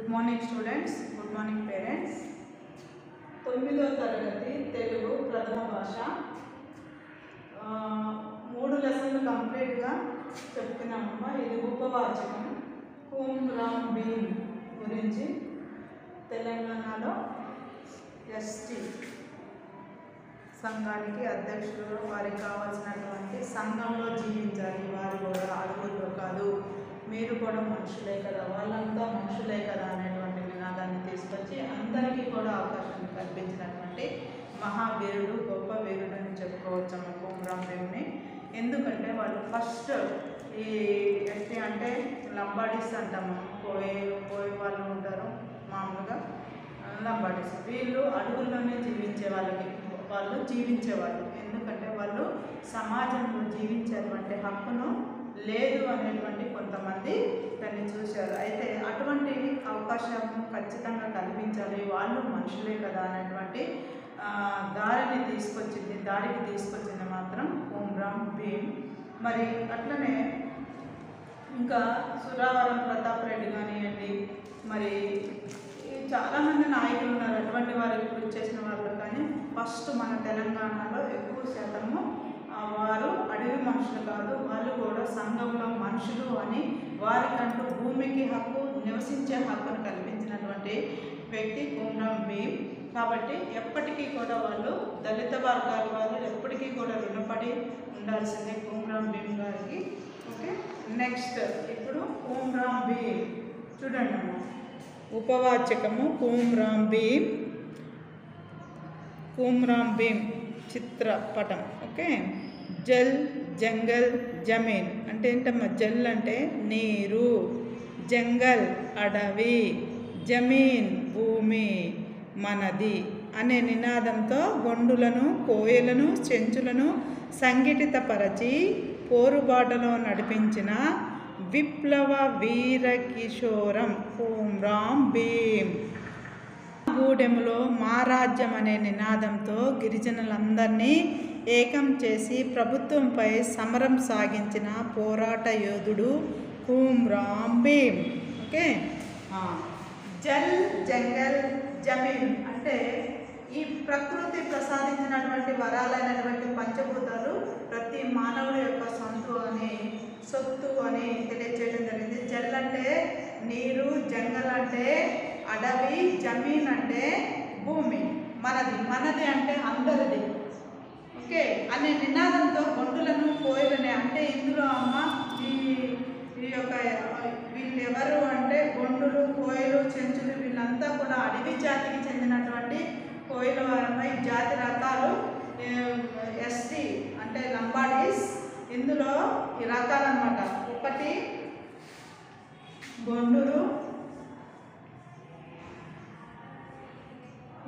Good morning students, good morning parents. 9వ తరగతి తెలుగు ప్రథమ భాష 3 లెసన్లు కంప్లీట్గా చెప్తున్నామమ్మా. ఇది ఉపవాచకం హూమ్ రామ్ బీమ్ గురించి. తెలంగాణలో ఎస్టీ సంఘానికి అధ్యక్షులు, వారికి కావాల్సినటువంటి సంఘంలో జీవించాలి. వారు కూడా అడుగుల్లో కాదు, మీరు కూడా మనుషులే కదా, వాళ్ళంతా మనుషులే కదా అనేటువంటి నినాదాన్ని తీసుకొచ్చి అందరికీ కూడా అవకాశాన్ని కల్పించినటువంటి మహావీరుడు, గొప్ప వీరుడు అని చెప్పుకోవచ్చమ్మ హూమ్ రామ్ బీమ్ని. ఎందుకంటే వాళ్ళు ఫస్ట్ ఈ ఎస్టీ అంటే లంబాడీస్ అంటాము, పోయే వాళ్ళు ఉంటారు మామూలుగా లంబాడీస్. వీళ్ళు అడవుల్లోనే వాళ్ళు జీవించేవాళ్ళు. ఎందుకంటే వాళ్ళు సమాజంలో జీవించేటువంటి హక్కును లేదు అనేటువంటి కొంతమంది దాన్ని చూశారు. అయితే అటువంటి అవకాశం ఖచ్చితంగా కల్పించాలి, వాళ్ళు మనుషులే కదా అనేటువంటి దారికి తీసుకొచ్చింది మాత్రం హూమ్ రామ్ బీమ్. మరి అట్లనే ఇంకా సురావరం ప్రతాప్ రెడ్డి కానివ్వండి, మరి చాలామంది నాయకులు ఉన్నారు. అటువంటి వారు ఇప్పుడు చేసిన వాళ్ళు, కానీ ఫస్ట్ మన తెలంగాణలో ఎక్కువ శాతము వారు అడవి మనుషులు కాదు, వాళ్ళు కూడా సంఘంలో మనుషులు అని వారికంటూ భూమికి హక్కు, నివసించే హక్కును కల్పించినటువంటి వ్యక్తి హూమ్ రామ్ బీమ్. కాబట్టి ఎప్పటికీ కూడా వాళ్ళు దళిత వర్గాల వాళ్ళు ఎప్పటికీ కూడా రుణపడి ఉండాల్సిందే హూమ్ రామ్ బీమ్ గారికి. ఓకే, నెక్స్ట్ ఇప్పుడు హూమ్ రామ్ బీమ్ చూడండి అమ్మ. ఉపవాచకము హూమ్ రామ్ బీమ్ చిత్రపటం. ఓకే, జల్ జంగల్ జమీన్ అంటే ఏంటమ్మా? జల్ అంటే నీరు, జంగల్ అడవి, జమీన్ భూమి, మనది అనే నినాదంతో గొండులను, కోయలను, చెంచులను సంఘటితపరచి పోరుబాటలో నడిపించిన విప్లవ వీర కిషోరం హూమ్ రామ్ బీమ్. గూడెంలో మా రాజ్యం అనే నినాదంతో గిరిజనులందరినీ ఏకం చేసి ప్రభుత్వంపై సమరం సాగించిన పోరాట యోధుడు హూమ్ రామ్ బీమ్. ఓకే, జల్ జంగల్ జమీన్ అంటే ఈ ప్రకృతి ప్రసాదించినటువంటి వరాలైనటువంటి పంచభూతాలు ప్రతి మానవుడి యొక్క సొత్తు అని తెలియజేయడం జరిగింది. జల్ అంటే నీరు, జంగల్ అంటే అడవి, జమీన్ అంటే భూమి, మనది అంటే అందరిది. ఓకే, అనే నినాదంతో గొండులను, కోయలని అంటే ఇందులో అమ్మ ఈ యొక్క వీళ్ళు ఎవరు అంటే గొండులు, కోయలు, చెంచులు వీళ్ళంతా కూడా అడవి జాతికి చెందినటువంటి కోయలు వారమై జాతి రకాలు. ఎస్టీ అంటే లంబాడీస్, ఇందులో ఈ రకాలు అన్నమాట. ఒకటి గొండులు,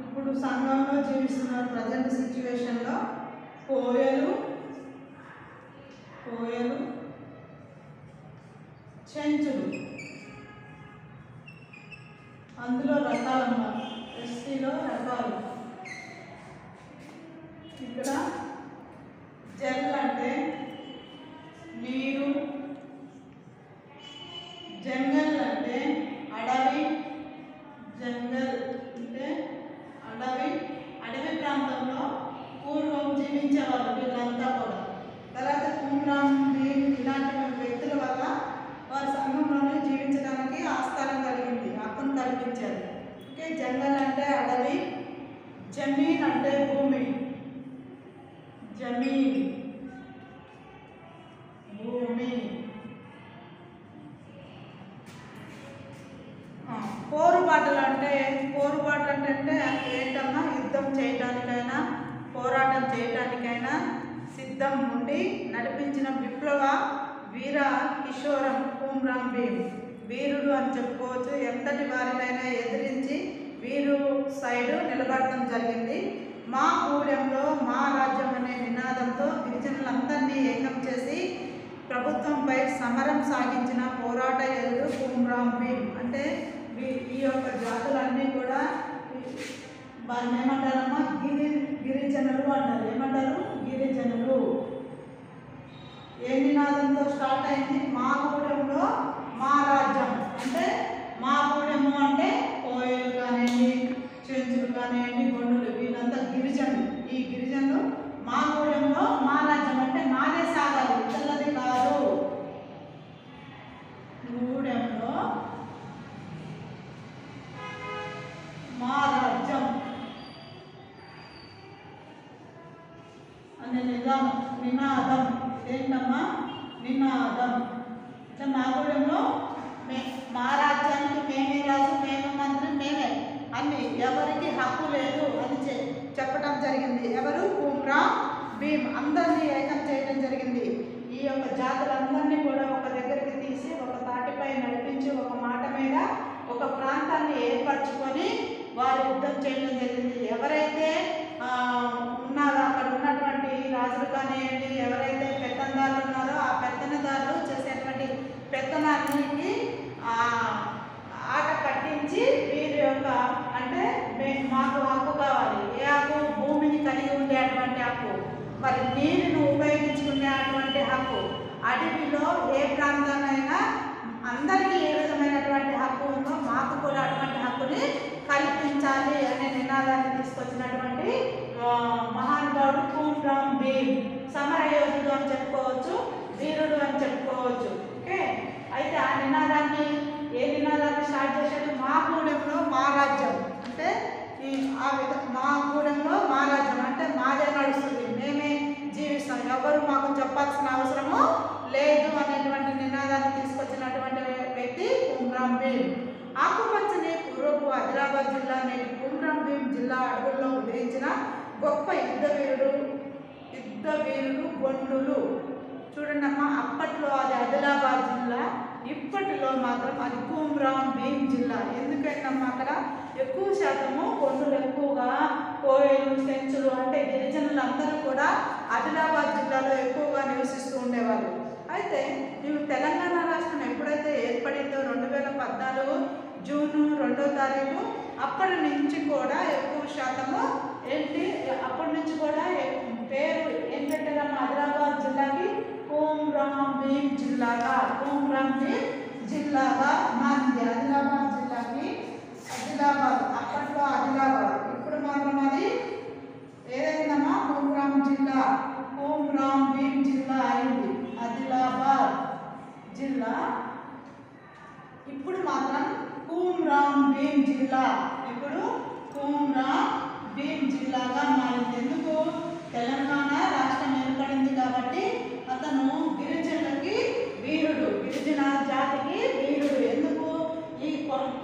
ఇప్పుడు సంఘంలో జీవిస్తున్న ప్రజెంట్ సిచ్యువేషన్లో కోయలు, చెంచులు, అందులో రకాలన్నమాట. ఎస్టీలో రకాలు. ఇక్కడ జల్ అంటే నీరు, జంగల్ అంటే అడవి, అడవి ప్రాంతంలో పూర్వం జీవించేవాళ్ళు వీళ్ళంతా కూడా. తర్వాత హూమ్ రామ్ బీమ్ ఇలాంటి వ్యక్తుల వల్ల వారి సంఘంలోనే జీవించడానికి ఆస్కారం కలిగింది, హక్కును కల్పించారు. ఓకే, జంగల్ అంటే అడవి, జమీన్ అంటే భూమి, పోరుబాటలు అంటే ఏంటన్నా? యుద్ధం చేయడానికైనా, పోరాటం చేయడానికైనా సిద్ధం ఉండి నడిపించిన విప్లవ వీర కిషోరం హూమ్ రామ్ బీమ్. వీరుడు అని చెప్పుకోవచ్చు. ఎంతటి వారినైనా ఎదిరించి వీరు సైడు నిలబడటం జరిగింది. మా గూడెంలో మా రాజ్యం అనే నినాదంతో గిరిజనులందరినీ ఏకం చేసి ప్రభుత్వంపై సమరం సాగించిన పోరాట యోధుడు హూమ్ రామ్ బీమ్. అంటే ఈ యొక్క జాతులన్నీ కూడా వారిని ఏమంటారమ్మా? గిరిజనులు అంటారు. ఏమంటారు? గిరిజనులు. ఏ నినాదంతో స్టార్ట్ అయింది? మా గూడెంలో మా రాజ్యం అంటే మా గూడెము అంటే మా గూడెంలో మా రాజ్యం అంటే మాదే సాగాలి, ఇతరులది కాదు. గూడెంలో మా రాజ్యం అనే నినాదం ఏంటమ్మా? నినాదం. అంటే మా గూడెంలో మా రాజ్యానికి మేమే రాజు, మేమే మంత్రి, మేమే అన్ని, ఎవరికి హక్కు లేదు అని చెప్పడం జరిగింది. ఎవరు? కుమ్రాం భీమ్ అందరినీ ఏకం చేయడం జరిగింది. ఈ యొక్క జాతులందరినీ కూడా ఒక దగ్గరికి తీసి ఒక తాటిపై నడిపించి ఒక మాట మీద ఒక ప్రాంతాన్ని ఏర్పరచుకొని వారు యుద్ధం చేయడం జరిగింది. ఎవరైతే ఉన్నారో అక్కడ ఉన్నటువంటి రాజులు కానివ్వండి, ఎవరైతే పెత్తందారులు ఉన్నారో ఆ పెత్తనదారులు చేసేటువంటి పెత్తనానికి ఆట పట్టించి వీరి యొక్క అంటే మాకు హక్కు కావాలి. ఏ హక్కు? భూమిని కలిగి ఉండేటువంటి హక్కు, మరి నీరును ఉపయోగించుకునేటువంటి హక్కు, అడవిలో ఏ ప్రాంతాన్నైనా అందరికీ ఏ విధమైనటువంటి హక్కు ఉందో మాకు కూడా అటువంటి హక్కుని కల్పించాలి అనే నినాదాన్ని తీసుకొచ్చినటువంటి మహానుభావుడు కుమ్రాం భీమ్. సమరయోధుడు అని చెప్పుకోవచ్చు, వీరుడు అని చెప్పుకోవచ్చు. ఓకే, అయితే ఆ నినాదాన్ని ఏ నినాదాన్ని స్టార్ట్ చేశాడు? మా గూడెంలో మా రాజ్యం అంటే మా గూడెంలో మా రాజ్యం అంటే మాదే నడుస్తుంది, మేమే జీవిస్తాం, ఎవరు మాకు చెప్పాల్సిన అవసరము లేదు అనేటువంటి నినాదాన్ని తీసుకొచ్చినటువంటి వ్యక్తి కుమ్రాం భీమ్. ఆకుపచ్చని పూర్వపు ఆదిలాబాద్ జిల్లా నేటి కుమ్రాం భీమ్ జిల్లా అడవుల్లో ఉదయించిన గొప్ప యుద్ధ వీరులు గొండులు. చూడండి అమ్మా, అప్పట్లో అది ఆదిలాబాద్ జిల్లా, ఇప్పటిలో మాత్రం అది కుమ్రాం భీమ్ జిల్లా. ఎందుకంటమ్మా అక్కడ ఎక్కువ శాతము గొండులు ఎక్కువగా కోయలు, సెంచులు అంటే గిరిజనులు అందరూ కూడా ఆదిలాబాద్ జిల్లాలో ఎక్కువగా నివసిస్తూ ఉండేవాళ్ళు. అయితే ఇవి తెలంగాణ రాష్ట్రం ఎప్పుడైతే ఏర్పడిందో 2014 జూన్ 2వ తారీఖు అప్పటి నుంచి కూడా ఎక్కువ శాతము ఏంటి, అప్పటి నుంచి కూడా పేరు ఏంటంటే ఆదిలాబాద్ జిల్లాకి కుమ్రాం భీమ్ జిల్లాగా, కుమ్రాం భీమ్ జిల్లాగా మారింది. ఆదిలాబాద్ జిల్లాకి ఆదిలాబాద్, అప్పట్లో ఆదిలాబాద్, ఇప్పుడు మాత్రం అది ఏదైందమ్మా? కుమ్రాం జిల్లా, కుమ్రాం భీమ్ జిల్లా అయింది. ఆదిలాబాద్ జిల్లా ఇప్పుడు మాత్రం కుమ్రాం భీమ్ జిల్లా, ఇప్పుడు కుమ్రాం భీమ్ జిల్లాగా మారింది. ఎందుకు? తెలంగాణ రాష్ట్రం ఏర్పడింది కాబట్టి అతను గిరిజనులకి వీరుడు, గిరిజన జాతికి వీరుడు. ఎందుకు?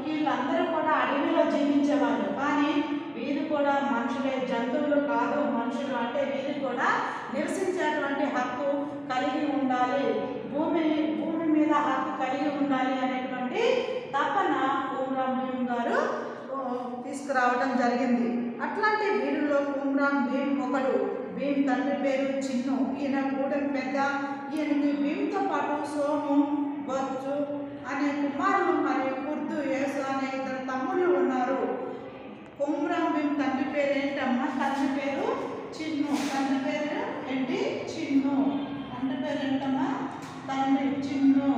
వీళ్ళందరూ కూడా అడవిలో జీవించేవాళ్ళు, కానీ వీరు కూడా మనుషులే, జంతువులు కాదు మనుషులు. అంటే వీరు కూడా నివసించేటువంటి హక్కు కలిగి ఉండాలి, భూమి మీద హక్కు కలిగి ఉండాలి అనేటువంటి తపన కుమ్రాం భీమ్ గారు తీసుకురావడం జరిగింది. అట్లాంటి వీరుల్లో కుమ్రాం భీమ్ ఒకడు. భీమ్ తండ్రి పేరు చిన్ను, ఈయన గూడెం పెద్ద. ఈయనకి భీమ్తో పాటు సోము, బొచ్చు అనే కుమారులు మరియు కుర్దు, యేసు అనే 2 తమ్ముళ్ళు ఉన్నారు. కుమ్రాం భీమ్ తండ్రి పేరు ఏంటమ్మా? తండ్రి పేరు చిన్ను. తండ్రి పేరు ఏంటి? చిన్ను. తండ్రి పేరు ఏంటమ్మా? తండ్రి చిన్ను.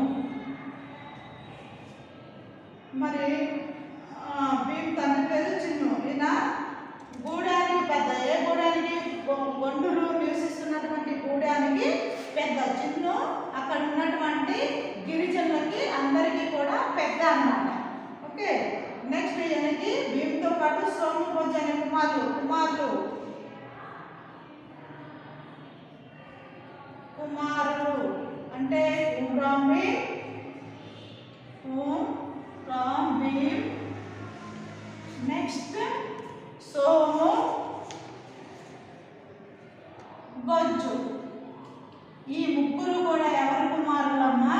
మరి భీమ్ తండ్రి పేరు చిన్ను. ఈయన గూడానికి పెద్ద. ఏ గూడానికి? గొండులు నివసిస్తున్నటువంటి గూడానికి పెద్ద. చిన్ను అక్కడ ఉన్నటువంటి గిరిజనులకి అందరికీ కూడా పెద్ద అన్నమాట. ఓకే, నెక్స్ట్ ఈయనకి భీమ్తో పాటు సోము, బొజ్జు అనే కుమారులు అంటే కుమ్రాం భీమ్, నెక్స్ట్ సోము, బొజ్జు. ఈ ముగ్గురు కూడా ఎవరి కుమారులమ్మా?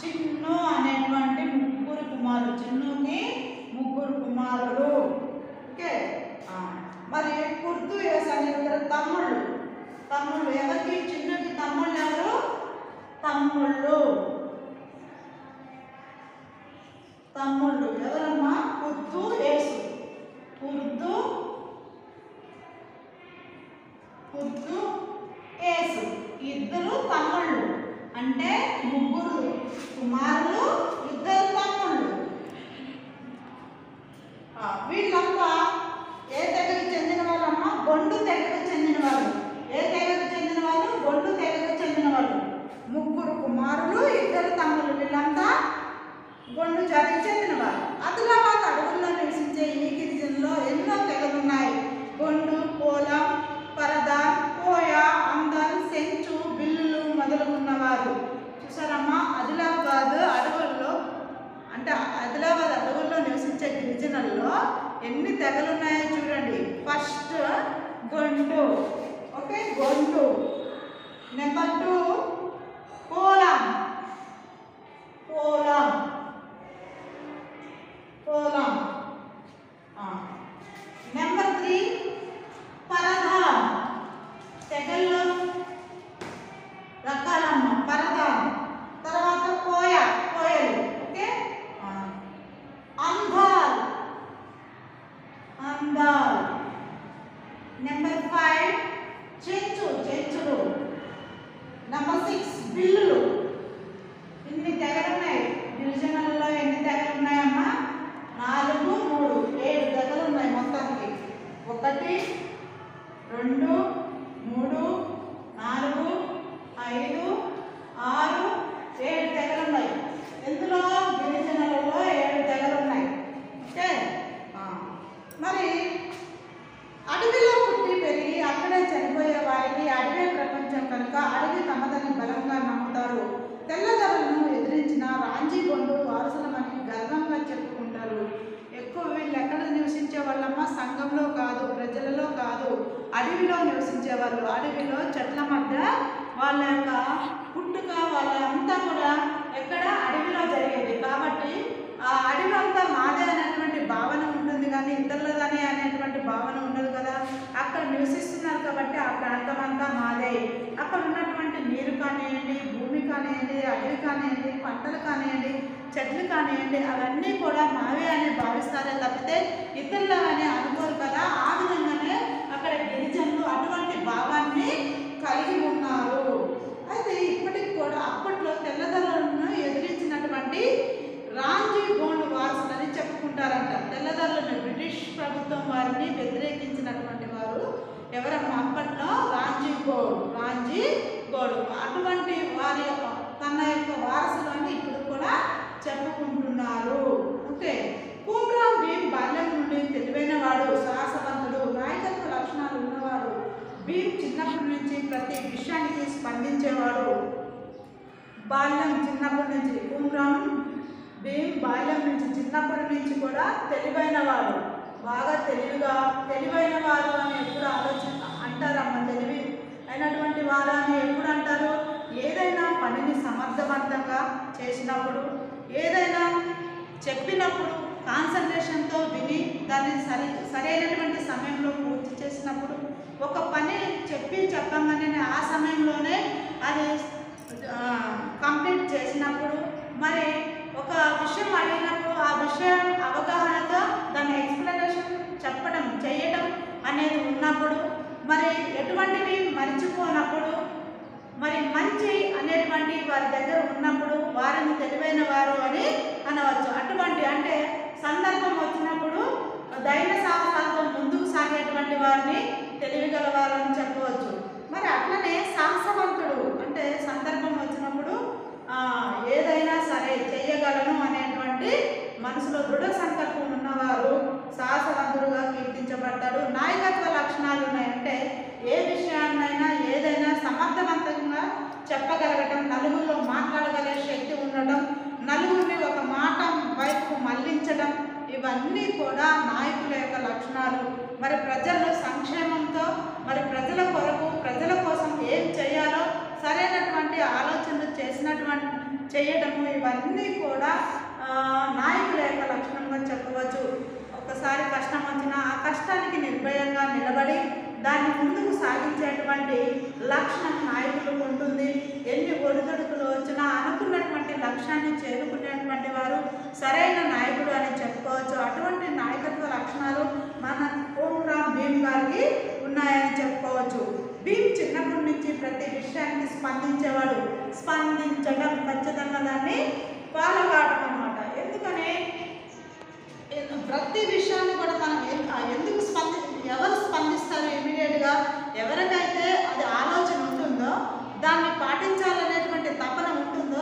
చిన్ను అనేటువంటి ముగ్గురు కుమారులు. చిన్నుకి ముగ్గురు కుమారులు. ఓకే, మరి కుర్దు, యేసు అనే 2 తమ్ముళ్ళు. ఎవరికి? చిన్నుకి తమ్ముళ్ళు ఎవరు? తమ్ముళ్ళు ఎవరమ్మా? కుర్దు, యేసు. కుర్దు, యేసు ఇద్దరు తమ్ముళ్ళు. అంటే ముగ్గురు కుమారులు, 2 తమ్ముళ్ళు. వీళ్ళంతా ఏ తెగకి చెందిన వాళ్ళమ్మా? గొండు తెగకు చెందిన వాళ్ళు. ఏ తెగ కుమారులు, 2 తమ్ముళ్ళు. వీళ్ళంతా గొండు జాతికి చెందినవారు. ఆదిలాబాద్ అడవుల్లో నివసించే ఈ గిరిజనుల్లో ఎన్నో తెగలున్నాయి. గొండు, పోలం, పరద, కోయ, అందల్, సెంచు, బిల్లులు మొదలుగున్నవారు. చూసారమ్మా, ఆదిలాబాద్ అడవుల్లో అంటే ఆదిలాబాద్ అడవుల్లో నివసించే గిరిజనుల్లో ఎన్ని తెగలున్నాయో చూడండి. First Gond, okay, Gond. Number 2 పోలం, పోలం, పోలం. నెంబర్ 3 పరద. తెగల్లో రకాలమ్మ పరద. తర్వాత కోయ, కోయలు, ఓకే. అందాల్, అందాల్. నెంబర్ 5 చెంచు, చెంచులు. నెంబర్ 6 బిల్లులు. ఇన్ని తెగలున్నాయి గిరిజనులలో. ఎన్ని తెగలున్నాయమ్మా? 4, 3, 7 తెగలు ఉన్నాయి మొత్తానికి. 1, 2, 3, 4, 5, 6, 7 తెగలున్నాయి. ఇందులో గిరిజనులలో 7 తెగలున్నాయి. ఓకే. మరి అడవిలో పుట్టి పెరిగి అక్కడే చనిపోయే వారికి అడవే ప్రపంచం కనుక అడవి తమదని బలంగా నమ్ముతారు. తెల్లదొరలను ఎదిరించిన రాంజీ గొండు వారసులమని గర్వంగా చెప్పుకుంటారు. ఎక్కువ వీళ్ళు ఎక్కడ నివసించే వాళ్ళమ్మ? సంఘంలో కాదు, ప్రజలలో కాదు, అడవిలో నివసించే వాళ్ళు. అడవిలో చెట్ల మధ్య వాళ్ళ యొక్క పుట్టుక వాళ్ళంతా కూడా ఎక్కడ? అడవిలో జరిగేది. కాబట్టి ఆ అడవి అంతా మాదే అనేటువంటి భావన ఉంటుంది, కానీ ఇతరులదనే అనేటువంటి భావన ఉండదు కదా. అక్కడ నివసిస్తున్నారు కాబట్టి ఆ ప్రాంతం అంతా మాదే. అక్కడ ఉన్నటువంటి నీరు కానివ్వండి, భూమి కానివ్వండి, అడవి కానివ్వండి, పంటలు కానివ్వండి, చెట్లు కానివ్వండి, అవన్నీ కూడా మావే అని భావిస్తారే తప్పితే ఇతరులు అని అనుకోరు కదా. ఆ విధంగానే అక్కడ గిరిజనులు అటువంటి భావాన్ని కలిగి ఉన్నారు. అయితే ఇప్పటికి కూడా అప్పట్లో తెల్లదొరలను ఎదిరించినటువంటి రాంజీ గోండు వారసులని చెప్పుకుంటారంట. తెల్లదొరలను, బ్రిటిష్ ప్రభుత్వం వారిని వ్యతిరేకించినటువంటి వారు ఎవరమ్మా? అప్పట్లో రాంజీ గోండు, రాంజీ గోండు. అటువంటి వారి తన యొక్క వారసులని ఇప్పుడు కూడా చెప్పుకుంటున్నారు. ఓకే. కుమ్రాం భీమ్ బాల్యం నుండి తెలివైన వాడు, సాహసవంతుడు, నాయకత్వ లక్షణాలు ఉన్నవాడు. భీమ్ చిన్నప్పటి నుంచి ప్రతి విషయానికి స్పందించేవాడు. బాల్యం చిన్నప్పటి నుంచి కుమ్రాం భీమ్ బాల్యం నుంచి చిన్నప్పటి నుంచి కూడా తెలివైన వాడు, బాగా తెలివైన వారు అని ఎప్పుడు అంటారమ్మ. తెలివి అయినటువంటి వారు అని ఎప్పుడు అంటారు? ఏదైనా పనిని సమర్థవంతంగా చేసినప్పుడు, ఏదైనా చెప్పినప్పుడు కాన్సన్ట్రేషన్తో విని దాన్ని సరైనటువంటి సమయంలో పూర్తి చేసినప్పుడు, ఒక పని చెప్పంగానే ఆ సమయంలోనే అది కంప్లీట్ చేసినప్పుడు, మరి ఒక విషయం అడిగినప్పుడు ఆ విషయం అవగాహనతో దాని ఎక్స్ప్లెనేషన్ చేయటం అనేది ఉన్నప్పుడు, మరి ఎటువంటివి మర్చిపోనప్పుడు, మరి మంచి అనేటువంటి వారి దగ్గర ఉన్నప్పుడు వారిని తెలివైన వారు అని అనవచ్చు. అటువంటి అంటే సందర్భం వచ్చినప్పుడు ధైర్య సాహసాలతో ముందుకు సాగేటువంటి వారిని తెలివిగలవారు అని చెప్పవచ్చు. మరి అట్లనే సాహసవంతుడు అంటే సందర్భం వచ్చినప్పుడు ఏదైనా సరే చెయ్యగలను అనేటువంటి మనసులో దృఢ సంకల్పం ఉన్నవారు సాహసవంతుడుగా కీర్తించబడతాడు. నాయకత్వ లక్షణాలు ఉన్నాయంటే ఏ విషయాన్నైనా ఏదైనా సమర్థవంతంగా చెప్పగలగటం, నలుగురిలో మాట్లాడగలిగే శక్తి ఉండటం, నలుగురిని ఒక మాట వైపు మళ్లించడం, ఇవన్నీ కూడా నాయకుల యొక్క లక్షణాలు. మరి ప్రజల్లో సంక్షేమంతో మరి ప్రజల కొరకు ప్రజల కోసం ఏం చేయాలో సరైనటువంటి ఆలోచనలు చేయటము, ఇవన్నీ కూడా నాయకుల యొక్క లక్షణంగా చెప్పవచ్చు. ఒకసారి కష్టం వచ్చినా ఆ కష్టానికి నిర్భయంగా నిలబడి దాన్ని ముందుకు సాగించేటువంటి లక్షణం నాయకులకు ఉంటుంది. ఎన్ని ఒడిదుడుకులు వచ్చినా అనుకున్నటువంటి లక్ష్యాన్ని చేరుకునేటువంటి వారు సరైన నాయకుడు అని చెప్పుకోవచ్చు. అటువంటి నాయకత్వ లక్షణాలు మన కుమ్రాం భీమ్ గారికి ఉన్నాయని చెప్పుకోవచ్చు. భీమ్ చిన్నప్పటి నుంచి ప్రతి విషయానికి స్పందించేవాడు. స్పందించడం ఖచ్చితంగా దాన్ని ఫాలో కావడం అన్నమాట. ఎందుకని ప్రతి విషయాన్ని కూడా మనం ఎందుకు ఎవరు స్పందిస్తారు ఇమీడియట్గా? ఎవరికైతే అది ఆలోచన ఉంటుందో, దాన్ని పాటించాలనేటువంటి తపన ఉంటుందో,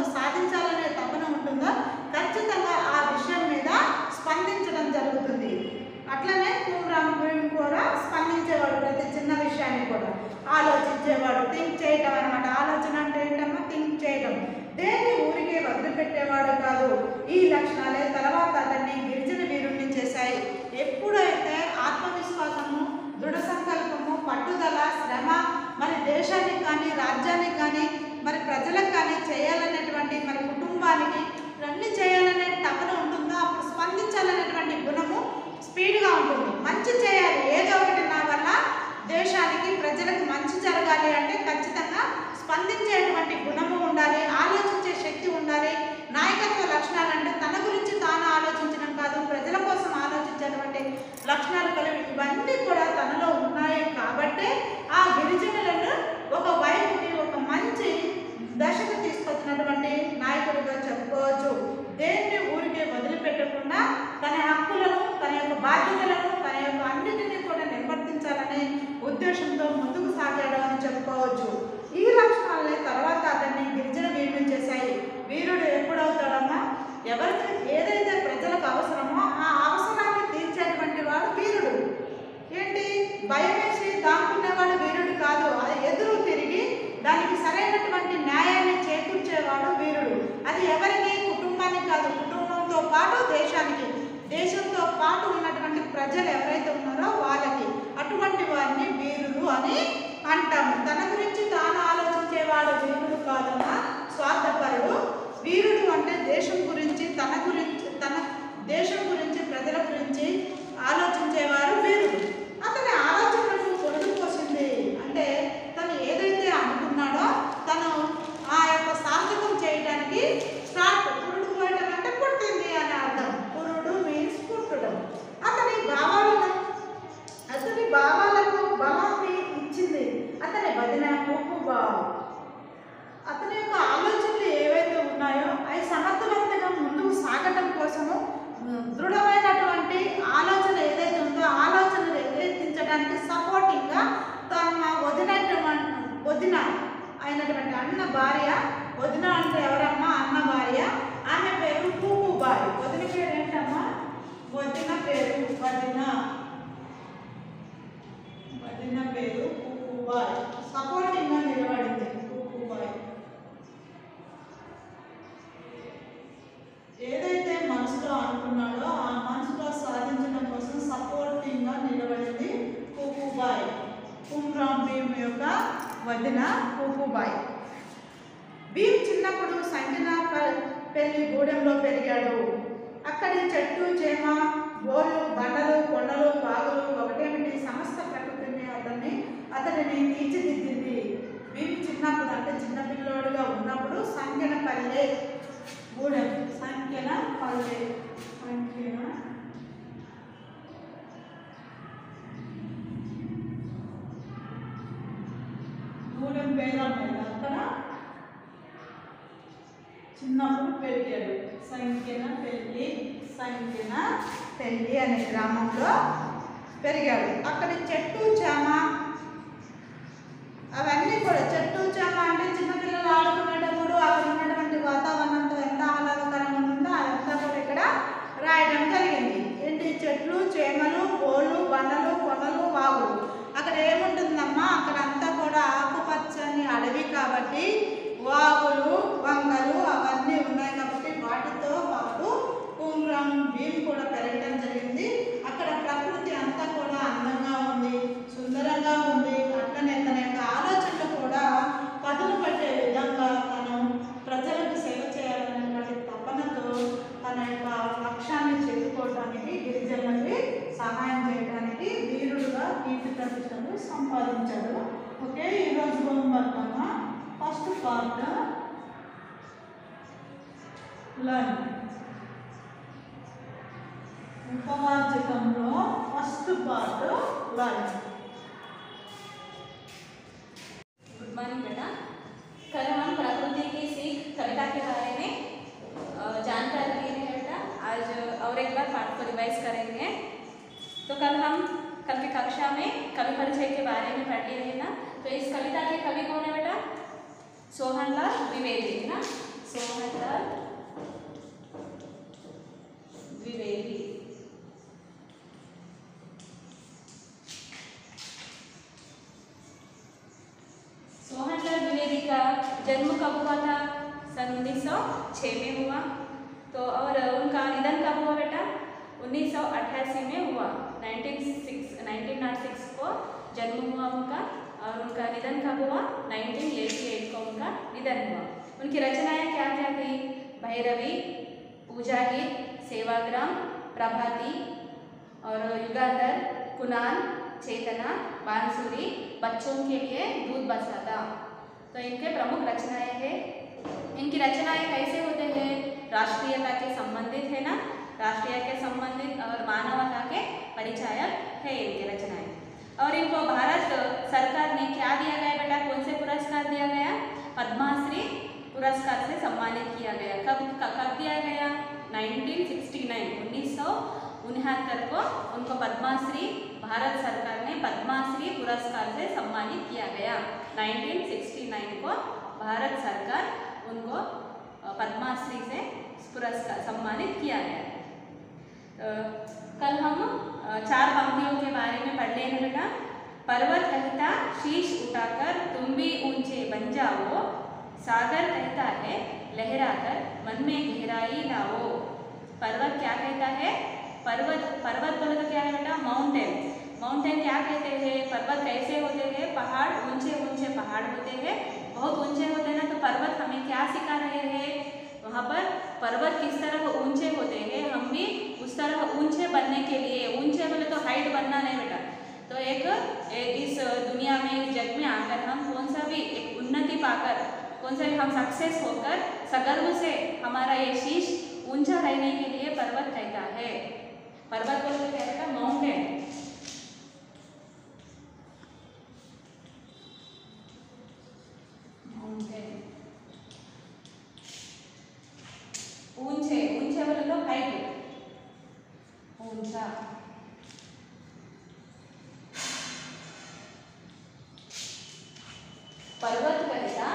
వదిలిపెట్టేవాడు కాదు. ఈ లక్షణాలే తర్వాత అతన్ని గిరిజన వీరుణ్ణి చేశాయి. ఎప్పుడైతే ఆత్మవిశ్వాసము, దృఢ సంకల్పము, పట్టుదల, శ్రమ, మరి దేశానికి కానీ రాజ్యానికి కానీ మరి ప్రజలకు కానీ చేయాలనేటువంటి మరి కుటుంబానికి ఇవన్నీ చేయాలనే తపన ఉంటుందో అప్పుడు స్పందించాలనేటువంటి గుణము స్పీడ్గా ఉంటుంది. మంచి చేయాలి, ఏదో ఒకటి నా వల్ల దేశానికి ప్రజలకు మంచి జరగాలి అంటే ఖచ్చితంగా స్పందించేటువంటి గుణము ఉండాలి, ఆలోచించే శక్తి ఉండాలి. నాయకత్వ లక్షణాలు అంటే తన గురించి తాను ఆలోచించడం కాదు, ప్రజల కోసం ఆలోచించేటువంటి లక్షణాలు కలిగి ఇవన్నీ కూడా తనలో ఉన్నాయి. కాబట్టి ఆ గిరిజనులను ఒక వైపుకి ఒక మంచి దశకు తీసుకొచ్చినటువంటి నాయకుడిగా చెప్పుకోవచ్చు. దేన్ని ఊరికే వదిలిపెట్టకుండా తన హక్కులను, తన యొక్క బాధ్యతలను, తన యొక్క అన్నిటినీ కూడా నిర్వర్తించాలనే ఉద్దేశంతో ముందుకు సాగాడు అని చెప్పుకోవచ్చు. ఈ లక్షణాలనే తర్వాత అతన్ని గిరిజన వీరుని చేశాయి. వీరుడు ఎప్పుడవుతాడమ్మా? ఎవరికి ఏదైతే ప్రజలకు అవసరమో ఆ అవసరాన్ని తీర్చేటువంటి వాడు వీరుడు. ఏంటి భయమేసి దాక్కునేవాడు వీరుడు కాదు, అది ఎదురు తిరిగి దానికి సరైనటువంటి న్యాయాన్ని చేకూర్చేవాడు వీరుడు. అది ఎవరికి? కుటుంబానికి కాదు, కుటుంబంతో పాటు దేశానికి, దేశంతో పాటు ఉన్నటువంటి ప్రజలు ఎవరైతే ఉన్నారో వాళ్ళకి, అటువంటి వారిని వీరుడు అని అంటాము. తన గురించి తాను ఆలోచించేవాడు వీరుడు కాదన్నా స్వార్థపరుడు. వీరుడు అంటే దేశం గురించి, తన గురించి, తన దేశం గురించి, ప్రజల గురించి ఆలోచించేవారు వీరుడు. అతని ఆలోచనలకు పొడుగు పోసింది అంటే తను ఏదైతే అనుకున్నాడో తను ఆ యొక్క సార్థకం చేయడానికి పురుడు పోయడం అంటే పుట్టింది అని అర్థం. పురుడు మీన్స్ పుట్టడం. అతని భావాలకు బలాన్ని ఇచ్చింది అతని వదిన కూకుబాయి. అతని యొక్క ఆలోచనలు ఏవైతే ఉన్నాయో అవి సమర్థవంతంగా ముందుకు సాగటం కోసము దృఢమైనటువంటి ఆలోచన ఏదైతే ఉందో ఆలోచనలు ఎత్తించడానికి సపోర్టింగ్గా తన వదిన అయినటువంటి అన్న భార్య, వదిన అంటే ఎవరమ్మా? అన్న భార్య. ఆమె పేరు కూకుబాయి. వదిన పేరు ఏంటమ్మా? వదిన పేరు వదిన పేరు కూకుబాయి. సపోర్టింగ్గా నిలబడింది కూకుబాయి. ఏదైతే మనసులో అనుకున్నాడో ఆ మనసులో సాధించడం కోసం సపోర్టింగ్గా నిలబడింది కూకుబాయి. కుమ్రాం భీమ్ యొక్క వదిన కూకుబాయి. భీమ్ చిన్నప్పుడు సంకినపల్లి గూడెంలో పెరిగాడు. అక్కడి చెట్టు చేమ, బోళ్ళు, బండలు, కొండలు, వాగులు ఒకటేమిటి సమస్త ప్రకృతిని అతనిని తీర్చిదిద్దింది. భీమ్ చిన్నప్పుడు అంటే చిన్నపిల్లోడుగా ఉన్నప్పుడు సంకినపల్లి గూడెం, గూడెం పేరు అన్నది అక్కడ చిన్నప్పుడు పెరిగాడు. సంకినపల్లి అనే గ్రామంలో పెరిగాడు. అక్కడి చెట్టు చేమ అవన్నీ కూడా, చెట్టు చేమ అంటే చిన్నపిల్లలు ఆడుకునేటప్పుడు అక్కడ ఉన్నటువంటి వాతావరణంతో ఎంత ఆహ్లాదకరంగా ఉంటుందో అదంతా కూడా ఇక్కడ రాయడం జరిగింది. ఏంటి? చెట్లు, చేమలు, బోళ్ళు, బండలు, కొండలు, వాగులు. అక్కడ ఏముంటుందమ్మా? అక్కడ అంతా కూడా ఆకుపచ్చని అడవి కాబట్టి వాగులు, వంగలు అవన్నీ ఉన్నాయి కాబట్టి వాటితో పాటు కుమ్రాం భీమ్ కూడా పెరగడం జరిగింది. అక్కడ ప్రకృతి అంతా కూడా అందంగా ఉంది, సుందరంగా ఉంది. అట్లనే తన యొక్క ఆలోచనలు కూడా పదులు పట్టే విధంగా తను ప్రజలకు సేవ చేయాలనేటువంటి తపనతో తన యొక్క లక్ష్యాన్ని చేరుకోవడానికి, గిరిజనులకి సహాయం చేయడానికి వీరుడుగా కీర్తి ప్రతిష్టలు సంపాదించాడు. ఓకే, ఈరోజు హోంవర్క్ అన్న ఫస్ట్ పార్ట్ లర్న్. ఉపవాచకంలో first part learn. Good morning बेटा। कल हम प्रकृति की सीख कविता के बारे में जानकारी लिए हैं बेटा। आज और एक बार पाठ को रिवाइज करेंगे। तो कल की कक्षा में कवि परिचय के बारे में पढ़ लिए ना। तो इस कविता के कवि कौन है बेटा? सोहनलाल द्विवेदी ना। सोहनलाल द्विवेदी। सोहनलाल द्विवेदी का जन्म कब हुआ था? सन 1900 1906 में हुआ। तो और उनका निधन कब हुआ बेटा? 1988 में हुआ। 1906 को जन्म हुआ उनका और उनका निधन कब हुआ? 1988 को उनका निधन हुआ। उनकी रचनाएं क्या क्या थी? भैरवी, पूजा गीत, सेवाग्राम, प्रभाती और युगांधर, कुणाल, चेतना, बांसुरी, बच्चों के लिए दूध बरसाता। तो इनके प्रमुख रचनाएं हैं। इनकी रचनाएं कैसे होते हैं? राष्ट्रीयता के संबंधित है ना, राष्ट्रीय के संबंधित और मानवता के परिचायक है इनकी रचनाएं। और इनको भारत सरकार ने क्या दिया गया बेटा? कौन से पुरस्कार दिया गया? पद्मश्री पुरस्कार से सम्मानित किया गया। कब दिया गया? 1969 को उनको पद्मश्री, भारत सरकार ने पद्मश्री पुरस्कार से सम्मानित किया गया। 1969 को भारत सरकार उनको पद्मश्री से पुरस्कार सम्मानित किया गया। कल हम 4 पंक्तियों के बारे में पढ़ लेंगे बेटा। पर्वत कहता शीश उठाकर तुम भी ऊंचे बन जाओ, सागर कहता है लहराकर मन में गहराई लाओ। पर्वत क्या कहता है? पर्वत बोले तो क्या है बेटा? माउंटेन क्या कहते हैं? पर्वत कैसे होते हैं? पहाड़, ऊंचे ऊंचे पहाड़ होते हैं, बहुत ऊंचे होते हैं ना। तो पर्वत हमें क्या सिखा रहे हैं? वहाँ पर पर्वत किस तरह ऊंचे होते हैं, हम भी उस तरह ऊंचे बनने के लिए, ऊंचे बोले तो हाइट बनना नहीं बेटा। तो एक इस दुनिया में, इस जग में आकर हम कौन सा भी एक उन्नति पाकर, कौन सा भी हम सक्सेस होकर सगर्व से हमारा ये शीश ऊंचा रहने के लिए पर्वत कहता है। पर्वत बोले तो क्या कहता? माउंटेन। ऊंचे बोले तो हाइट, ऊंचा। पर्वत कहता,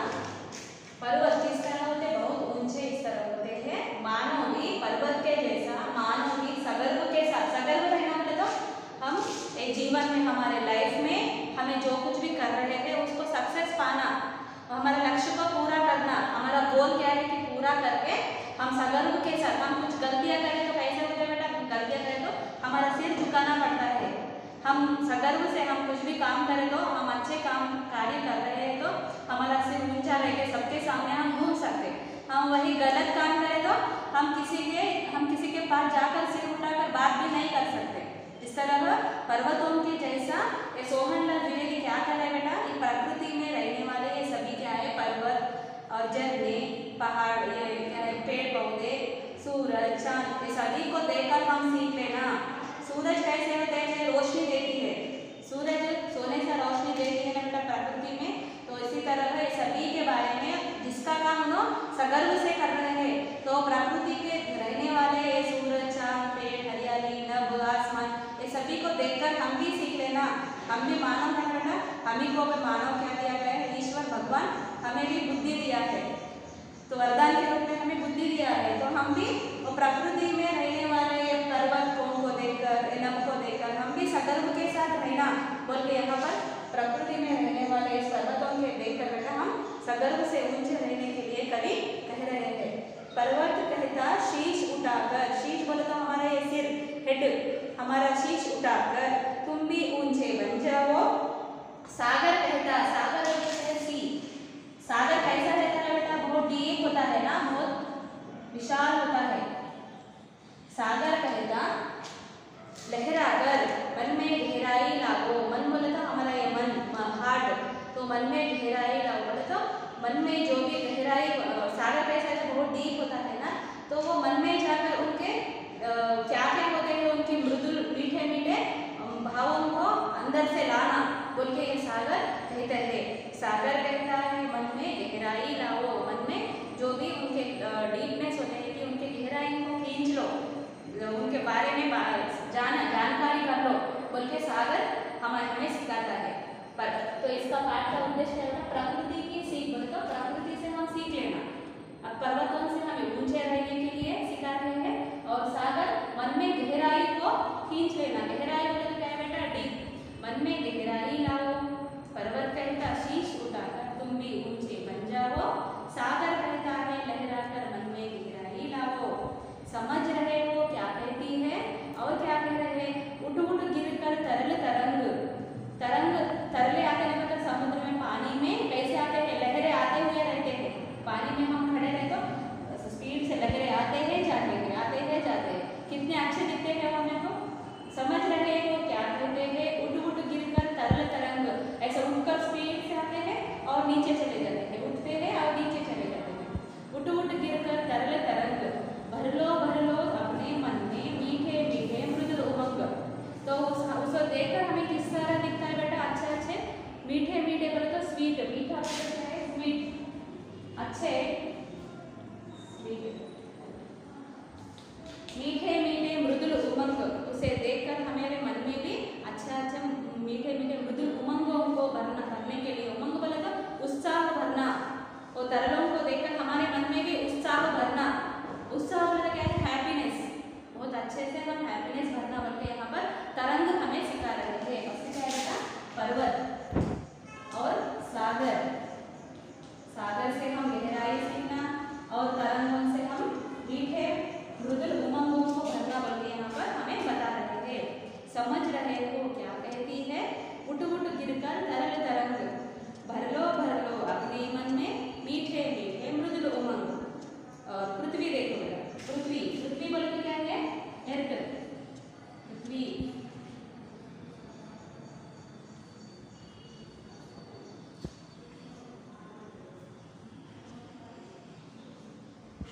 पर्वत किस तरह होते? बहुत ऊंचे इस तरह होते हैं। मानव भी पर्वत के जैसा, मानव भी सगर्व के साथ, सगर्व रहना बोले तो हम एक जीवन में, हमारे लाइफ में हमें जो कुछ भी कर रहे हैं उसको सक्सेस पाना, हमारे लक्ष्य को पूरा करना। हमारा गोल क्या है कि पूरा करके हम सगर्व के साथ, हम कुछ गलतियां करें तो कैसे होते बेटा? गलतियां करें तो हमारा सिर झुकाना पड़ता है। हम सगर्व से हम कुछ भी काम करें तो, हम अच्छे कार्य कर रहे हैं तो हमारा सिर ऊंचा रहेगा, सबके सामने हम घूम सकते। हम वही गलत काम करें तो हम किसी के पास जाकर सिर उठाकर बात भी नहीं कर सकते। इस तरह पर्वतों के जैसा ये सोहनलाल द्विवेदी क्या कर रहे बेटा? ये प्रकृति में रहने वाले ये सभी क्या है? पर्वत और झरने, पहाड़, ये क्या है? पेड़ पौधे, सूरज, चांद, ये सभी को देखकर हम सीख लेना। सूरज कैसे होते हैं? रोशनी देती है। सूरज सोने से रोशनी देती है ना बेटा प्रकृति में। तो इसी तरह ये सभी के बारे में जिसका काम हम सगर्व से कर रहे हैं, तो प्रकृति के रहने वाले ये सूरज, चांद, पेड़, हरियाली, नभ, आसमान, ये सभी को देखकर हम भी सीख लेना। हम भी मानव है बेटा, हम ही को मानव क्या दिया गया है? ईश्वर भगवान हमें भी बुद्धि दिया है, तो वरदान के रूप में हमें बुद्धि दिया है। तो हम भी वो प्रकृति में रहने वाले पर्वत को देखकर, नभ को देखकर हम भी सगर्व के साथ रहना बोल के यहाँ पर प्रकृति में रहने वाले इस पर्वतों के देखकर बेटा हम सगर्व से ऊंचे रहने के लिए कवि कह रहे हैं। पर्वत कहता शीश उठाकर, शीश बोले तो हमारा ये सिर, हेड, हमारा शीश उठाकर तुम भी ऊंचे बन जाओ। सागर कहता, सागर सी, सागर कैसा रहता है बेटा? बहुत डीप होता है ना, बहुत विशाल होता है। सागर कहता लहराकर मन में गहराई लाओ। मन बोले तो हमारा ये मन, हार्ट, तो मन में गहराई लाओ बोले तो मन में जो भी गहराई, सागर कैसा है? बहुत डीप होता है ना, तो वो मन में जाकर उनके क्या क्या होते हैं? उनकी मृदुल, मीठे मीठे भावों को अंदर से लाना बोल के ये सागर कहते हैं। सागर कहता है मन में गहराई लाओ, मन में जो भी उनके डीपनेस होते हैं कि उनके गहराई को खींच लो, उनके बारे में जानकारी कर लो बोल के सागर हमें सिखाता है। पर तो इसका पाठ का उद्देश्य है प्रकृति की सीख, बोले तो प्रकृति से हम सीख लेना। अब पर्वतों से हमें ऊंचे रहने के लिए सिखा रहे हैं, और सागर मन में गहराई को खींच लेना। गहराई बोले तो क्या है बेटा? डीप, मन में गहराई लाओ। पर्वत कहता शीश उठाकर तुम भी ऊंचे बन जाओ। सागर कहता है लहराकर मन में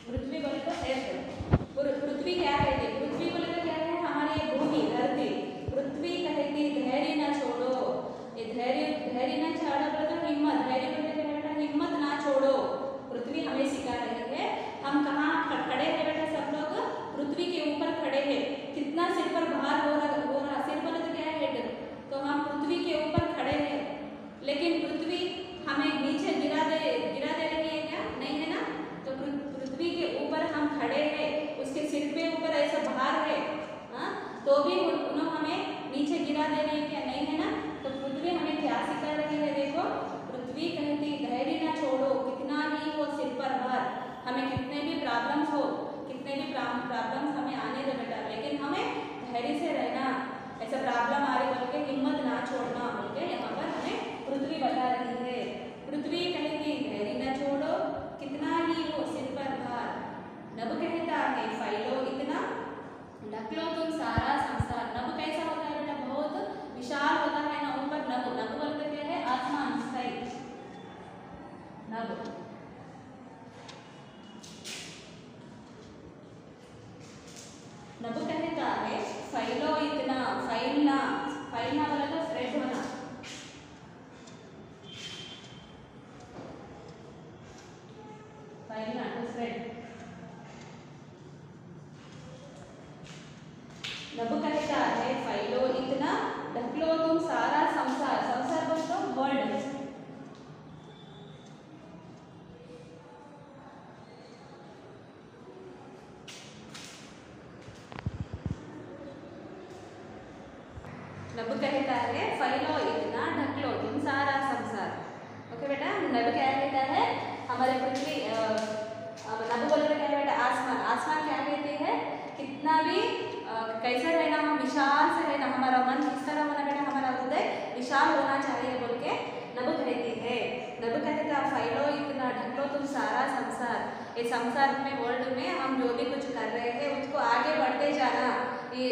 पृथ्वी बोले तो पृथ्वी क्या कहती है? पृथ्वी बोले तो क्या है? हमारी भूमि, धरती। पृथ्वी कहती धैर्य ना छोड़ो। ये धैर्य ना छोड़ो बोले तो हिम्मत, धैर्य बोले तो बेटा हिम्मत ना छोड़ो। पृथ्वी हमें सिखा रही है। हम कहाँ खड़े हैं बेटा? सब लोग पृथ्वी के ऊपर खड़े हैं। कितना सिर पर भार हो रहा, सिर बोले तो क्या है? हेड। तो हम पृथ्वी के ऊपर खड़े हैं, लेकिन पृथ्वी हमें नीचे गिरा दे रही है क्या? नहीं है ना। तो पृथ्वी के ऊपर हम खड़े हैं, उसके सिर पे ऊपर ऐसा भार है, हाँ, तो भी उन्होंने हमें नीचे गिरा दे रही है क्या? नहीं है ना। तो पृथ्वी हमें क्या सिखा रही है? देखो, पृथ्वी कहती धैर्य ना छोड़ो, कितना ही वो सिर पर भार, हमें कितने भी प्रॉब्लम्स हो, कितने भी प्रॉब्लम्स हमें आने दो बेटा, लेकिन हमें धैर्य से रहना। ऐसा प्रॉब्लम आ रही बोल के हिम्मत ना छोड़ना बोल के यहाँ पर हमें पृथ्वी बता रही है। पृथ्वी कहती धैर्य न छोड़ो, कितना ही वो सिर पर भार। नभ कहता है फैलो इतना, ढक लो तुम सारा संसार। नभ कैसा होता है बेटा? बहुत विशाल होता है ना ऊपर। नभ बोलते क्या है? आसमान, स्काई, नभ। नभ कहता है फैलो इतना, फैलना बोला तो स्प्रेड होना। फैलना तो स्प्रेड। नभ कहता है फैलो इतना, ढक लो तुम सारा संसार। संसार बोल तो वर्ल्ड। नभ कहता है फैलो इतना, ढक लो तुम सारा संसार। ओके बेटा, नभ क्या कहता है? हमारे पृथ्वी, नभ बोले तो क्या है बेटा? आसमान। आसमान क्या कहती है? कितना भी कैसे रहना, हम विशाल से रहना, हमारा मन किस तरह होना बेटा? हमारा हृदय विशाल होना चाहिए बोल के नभ कहती है। नभ कहता फैलो इतना, ढक लो तुम सारा संसार। इस संसार में, वर्ल्ड में हम जो भी कुछ कर रहे हैं उसको आगे बढ़ते जाना। ये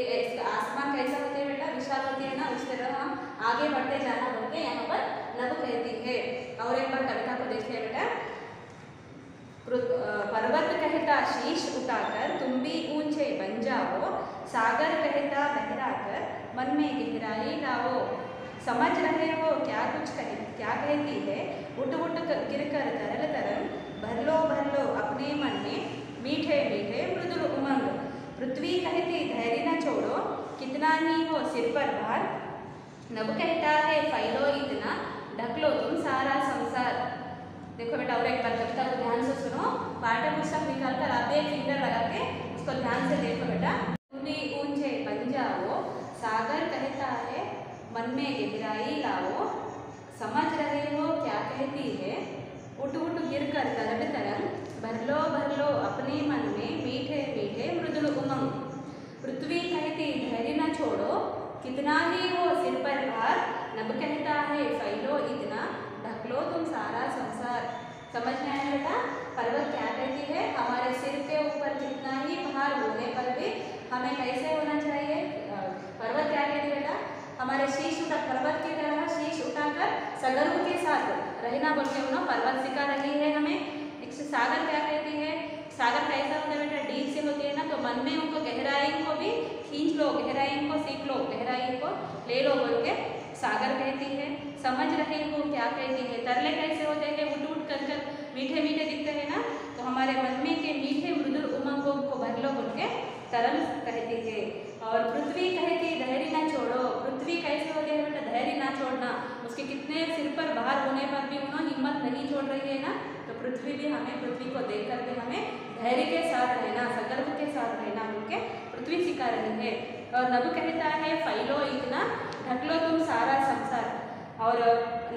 आसमान कैसा होते हैं बेटा? विशाल होती है ना, उस तरह हम आगे बढ़ते जाना बोल के यहाँ पर नभ कहती है। और एक बार कविता को देखिए बेटा। पर्वत कहता शीश उठाकर तुम भी ऊंचे बन जाओ, सागर कहता लहराकर मन में गहराई लाओ। समझ रहे हो क्या क्या कहती है? उठ उठ गिर कर तरल तरल, भर लो अपने मन में मीठे मीठे मृदुल उमंग। पृथ्वी कहती धैर्य न छोड़ो, कितना ही हो सिर पर भार। नभ कहता है फैलो इतना, ढक लो तुम सारा संसार। देखो बेटा, और एक बार कविता को ध्यान से सुनो। पाठ्य पुस्तक निकाल कर आप एक फिंगर लगा के उसको ध्यान से देखो बेटा। तुम भी ऊंचे बन जाओ, सागर कहता है मन में गहराई लाओ। समझ रहे हो क्या कहती है? उठ उठ गिर कर तरल तरल, भर लो अपने मन में मीठे मीठे मृदुल उमंग। पृथ्वी कहती धैर्य न छोड़ो, कितना ही हो सिर पर भार। नभ कहता है फैलो इतना, ढक लो तुम सारा संसार। समझ में आया बेटा? पर्वत क्या कहती है? हमारे सिर के ऊपर कितना ही भार होने पर भी हमें कैसे होना चाहिए? पर्वत क्या कहती है बेटा? हमारे शीश उठा, पर्वत की तरह शीश उठाकर सगर्व के साथ रहना बोल के उन्होंने पर्वत सिखा रही है हमें। एक सागर क्या कहती है? सागर कैसा होता है बेटा? डीप से होती है ना, तो मन में उनको गहराई को भी खींच लो, गहराई को सीख लो, गहराई को ले लो बोल के सागर कहती है। समझ रहे हो क्या कहती है? तरले कैसे होते हैं? उठ उठ कर मीठे मीठे दिखते हैं ना, तो हमारे मन में के मीठे मृदुल उमंगों को भर लो बोल के तरल कहती है। और पृथ्वी कहती धैर्य ना छोड़ो। पृथ्वी कैसे होती है बेटा? धैर्य ना छोड़ना। उसके कितने सिर पर भार होने पर भी उन्होंने हिम्मत नहीं छोड़ रही है ना, तो पृथ्वी भी हमें, पृथ्वी को देख करके हमें धैर्य के साथ रहना, संकल्प के साथ रहना बोल के पृथ्वी सिखा रही है। और नभ कहता है फैलो इतना, ढक लो तुम सारा संसार। और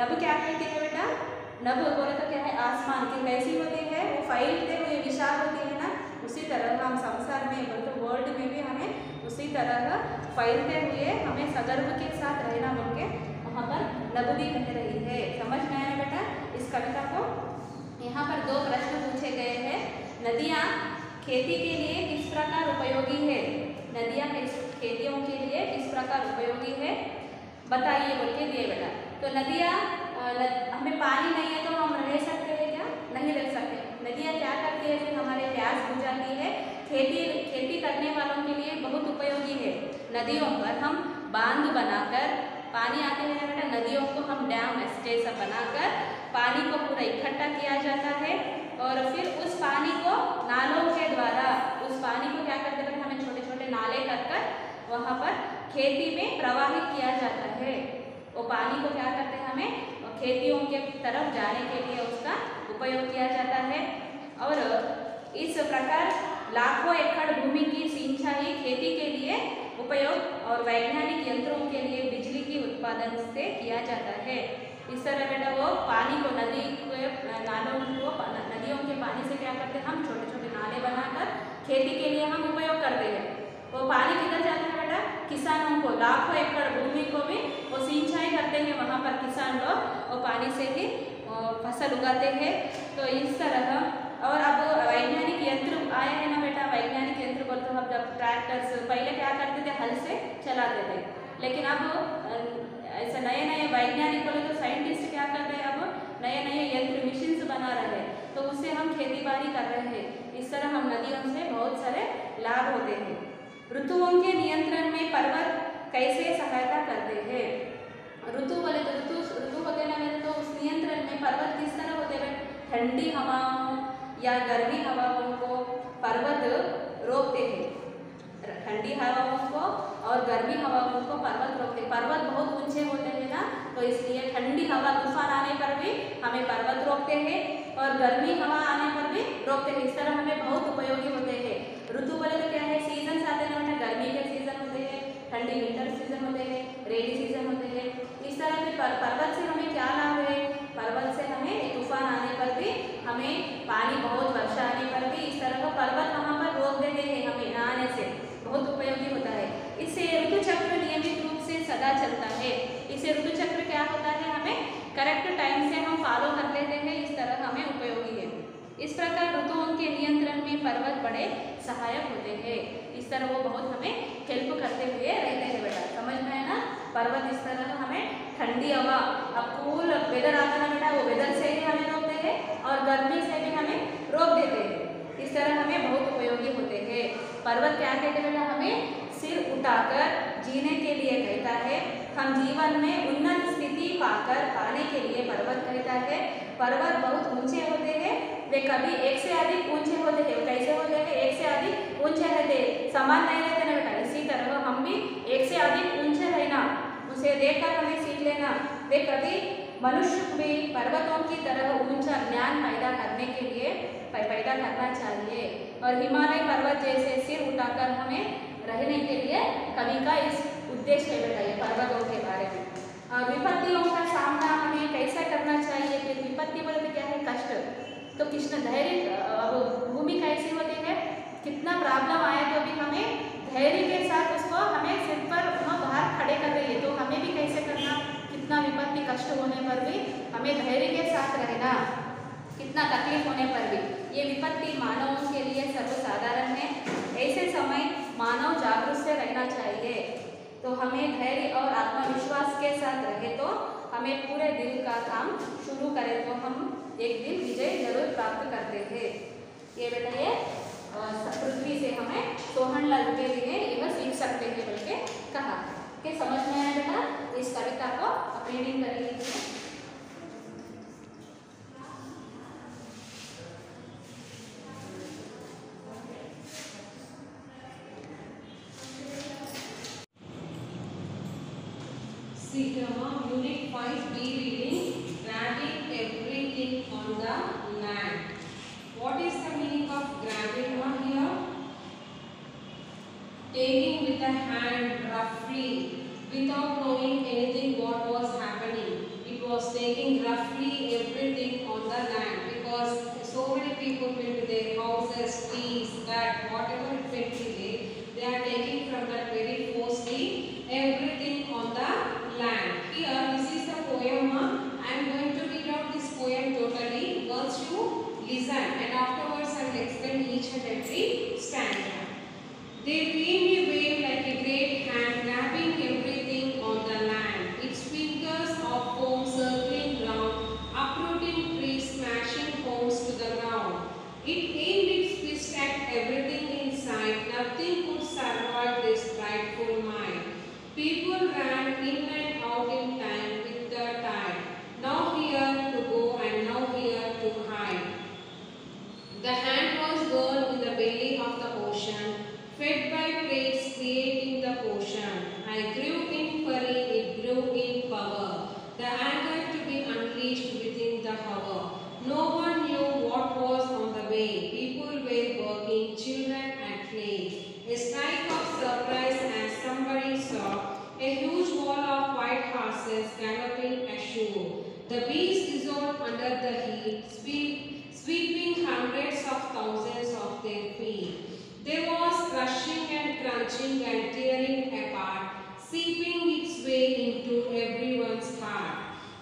नभ क्या कहती है बेटा? नभ बोले तो क्या है? आसमान की कैसी होती है? वो फैलते हुए विशाल होती है ना, उसी तरह हम संसार में बोल तो वर्ल्ड में भी हमें उसी तरह फैलते हुए हमें सगर्व के साथ रहना बोल के वहाँ पर नभ भी कह रही है। समझ में आया बेटा इस कविता को? यहाँ पर दो प्रश्न पूछे गए हैं। नदियाँ खेती के लिए किस प्रकार उपयोगी है? नदियाँ खेतियों के लिए किस प्रकार उपयोगी है बताइए बोल के दिए बेटा। तो नदियाँ, हमें पानी नहीं है तो हम रह सकते हैं क्या? नहीं रह सकते। नदियाँ क्या करती है, फिर हमारे प्यास बुझाती है। खेती करने वालों के लिए बहुत उपयोगी है। नदियों पर हम बांध बनाकर, पानी आते हैं ना बेटा, नदियों को हम डैम जैसा बनाकर पानी को पूरा इकट्ठा किया जाता है और फिर उस पानी को नालों के द्वारा, उस पानी को क्या करते हैं, हमें छोटे छोटे नाले कर वहाँ पर खेती में प्रवाहित किया जाता है। वो पानी को क्या करते हैं, हमें खेतियों के तरफ जाने के लिए उसका उपयोग किया जाता है। और इस प्रकार लाखों एकड़ भूमि की सिंचाई खेती के लिए उपयोग और वैज्ञानिक यंत्रों के लिए बिजली की उत्पादन से किया जाता है। इस तरह बेटा वो पानी को नदियों के पानी से क्या करते हैं, हम छोटे छोटे नाले बनाकर खेती के लिए हम उपयोग करते हैं। वो पानी किधर जाता है बेटा, किसानों को, लाखों एकड़ भूमि को भी वो सिंचाई करते हैं। वहाँ पर किसान लोग वो पानी से ही फसल उगाते हैं। तो इस तरह, और अब वैज्ञानिक यंत्र आए हैं ना बेटा, वैज्ञानिक यंत्र बोलते हम जब ट्रैक्टर्स पहले क्या करते थे, हल से चलाते थे, लेकिन अब ऐसे नए नए वैज्ञानिक बोले तो साइंटिस्ट क्या कर रहे हैं, अब नए नए यंत्र मशीन्स बना रहे हैं, तो उससे हम खेती बाड़ी कर रहे हैं। इस तरह हम नदियों से बहुत सारे लाभ होते हैं। ऋतुओं के नियंत्रण में पर्वत कैसे सहायता करते हैं? ऋतु बोले तो ऋतु होते ना, तो उस नियंत्रण में पर्वत किस तरह होते हैं? ठंडी हवाओं या गर्मी हवाओं को पर्वत रोकते हैं। ठंडी हवाओं को और गर्मी हवाओं को पर्वत रोकते हैं। पर्वत बहुत ऊंचे होते हैं ना, तो इसलिए ठंडी हवा तूफान आने पर भी हमें पर्वत रोकते हैं और गर्मी हवा आने पर भी रोकते हैं। इस तरह हमें बहुत उपयोगी होते हैं। ऋतु बोले तो क्या है, सीजन आते हैं ना, गर्मी के सीजन होते हैं, ठंडी विंटर सीजन होते हैं, रेनी सीजन होते हैं। इस तरह के पर्वत से हमें क्या लाभ है? पर्वत से हमें तूफान आने पर भी, हमें पानी बहुत वर्षा आने पर भी इस तरह का पर्वत वहाँ पर रोक देते हैं, हमें नहाने से बहुत उपयोगी होता है। इससे ऋतु चक्र नियमित रूप से सदा चलता है। इससे ऋतु चक्र क्या होता है, हमें करेक्ट टाइम से हम फॉलो कर लेते हैं, इस तरह हमें उपयोगी है। इस प्रकार ऋतुओं के नियंत्रण में पर्वत बड़े सहायक होते हैं। इस तरह वो बहुत हमें हेल्प करते हुए रहते हैं बेटा, समझ में है ना। पर्वत इस तरह हमें ठंडी हवा, अब कूल वेदर आता है बेटा, वो वेदर से भी हमें रोकते हैं और गर्मी से भी हमें रोक देते हैं। इस तरह हमें बहुत उपयोगी होते हैं। पर्वत क्या कहते हैं बेटा, हमें सिर उठाकर जीने के लिए कहता है। हम जीवन में उन्नत स्थिति पाने के लिए पर्वत कहता है। पर्वत बहुत ऊंचे होते हैं, वे कभी एक से अधिक ऊंचे होते हैं। कैसे होते हैं? एक से अधिक ऊंचे रहते, समान नहीं रहते ना बेटा। इसी तरह हम भी एक से अधिक ऊंचे रहना, उसे देखकर हमें सीख लेना। वे कभी मनुष्य को भी पर्वतों की तरह ऊंचा ज्ञान पैदा करना चाहिए। और हिमालय पर्वत जैसे सिर उठाकर हमें रहने के लिए कवि का इस उद्देश्य है बेटा, ये पर्वतों के बारे में। विपत्तियों का सामना हमें कैसा करना चाहिए? फिर विपत्ति बोले तो क्या है? कष्ट। तो कृष्ण धैर्य, भूमि कैसी होती है, कितना प्रॉब्लम आया तो भी हमें धैर्य के साथ उसको हमें सिर पर बाहर खड़े कर रही है। तो हमें भी कैसे करना, कितना विपत्ति कष्ट होने पर भी हमें धैर्य के साथ रहना, कितना तकलीफ होने पर भी। ये विपत्ति मानवों के लिए सर्वसाधारण है। ऐसे समय मानव जागरूक से रहना चाहिए। तो हमें धैर्य और आत्मविश्वास के साथ रहे तो हमें पूरे दिल का काम शुरू करें तो हम एक दिन विजय जरूर प्राप्त करते थे। ये बेटा ये पृथ्वी से हमें सोहनलाल द्विवेदी ने यह सीख सकते हैं बोल के कहा। के समझ में आया बेटा? इस कविता को आप रीडिंग कर लीजिए। Unit 5B reading, grabbing everything on the land. What is the meaning of grabbing on here? Taking with the hand roughly without knowing anything what was happening. It was taking roughly everything on the land because so many people went to their houses, trees, that whatever it went to they are taking from that very forcefully everything on the land. Here this is the poem. I am going to read out this poem totally. Girls, you listen and afterwards I will explain each and every stanza. They dream a wave like a great horses galloping ashore. The beast dissolved under the heat, sweeping hundreds of thousands of their feet. There was crushing and crunching and tearing apart, seeping its way into everyone's heart.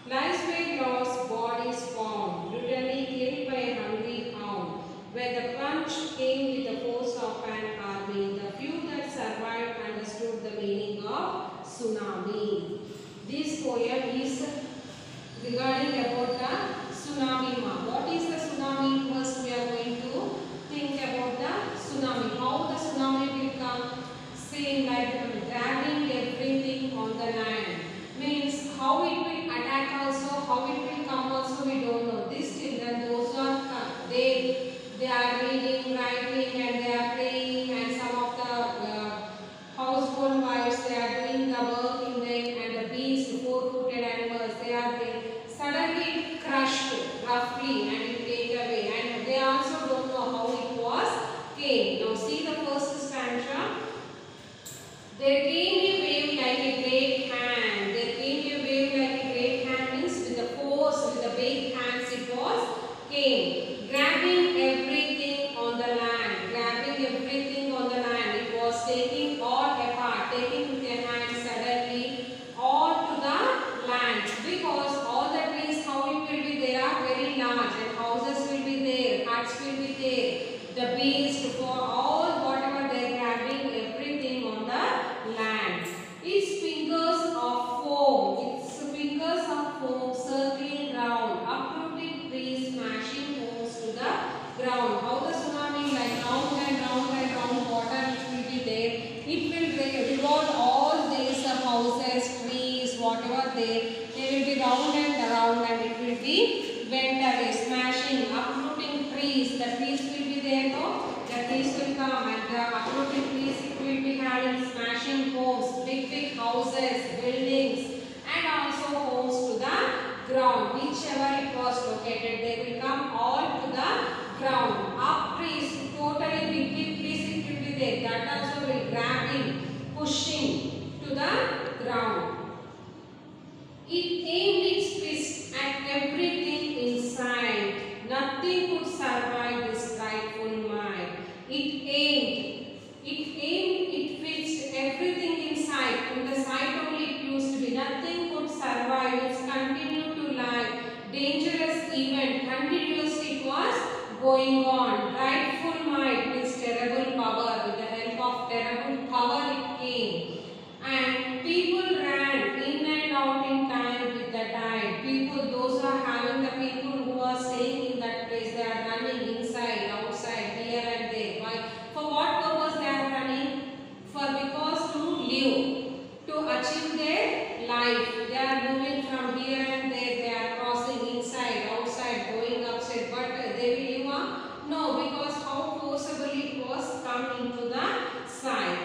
Lives were lost, bodies found, brutally killed by a hungry hound. When the punch came with the force of an army, the few that survived understood the meaning of tsunami. This poem is regarding about the tsunami. What is the tsunami? First we are going to think about the tsunami. How the tsunami will come? Same like grabbing everything on the land. Means how it will attack also, how it will come also we don't know. These children, those are they are reading, writing and they are playing, and some of the household wives they are doing the work in them, and the beasts, four-footed animals, they are there. Suddenly crushed roughly and it take away, and they also don't know how it was came. Now see the first stanza. There came a wave like a great hand. There came a wave like a great hand means with the force, with the big hands it was came. Grabbing everything on the land. Grabbing everything on the land. It was taking all apart. Taking with their hands suddenly all to the land. Because all the trees, how it will be, they are very large, and houses will be there, huts will be there. The beast, for all whatever they are grabbing everything on the land. Its fingers of foam circling round, uprooting trees, smashing homes to the ground. How the tsunami, like round and round water it will be there. It will revolve all these houses, trees, whatever they will be round and around, and it will be went away, smashing, uprooting trees. The trees will be there, no? The trees will come, and the uprooting trees it will be having, smashing homes, big houses, buildings, and also homes to the ground. Whichever it was located, they will come all to the ground. Up trees, totally big trees it will be there. That also will grabbing, pushing to the ground. It aimed its fist at everything in sight. Nothing could survive this frightful might. It fixed everything in sight. In the sight only it used to be. Nothing could survive. It continued to lie. Dangerous event. Continuously it was going on. Frightful might means terrible power. With the help of terrible power it came. And people ran in and out in time with the tide. People, those are having the people who are staying in that place, they are running inside, outside, here and there. Why? For what purpose they are running? Because to live, to achieve their life. They are moving from here and there, they are crossing inside, outside, going upside. But they will live? No, because how forcibly it was come into the side.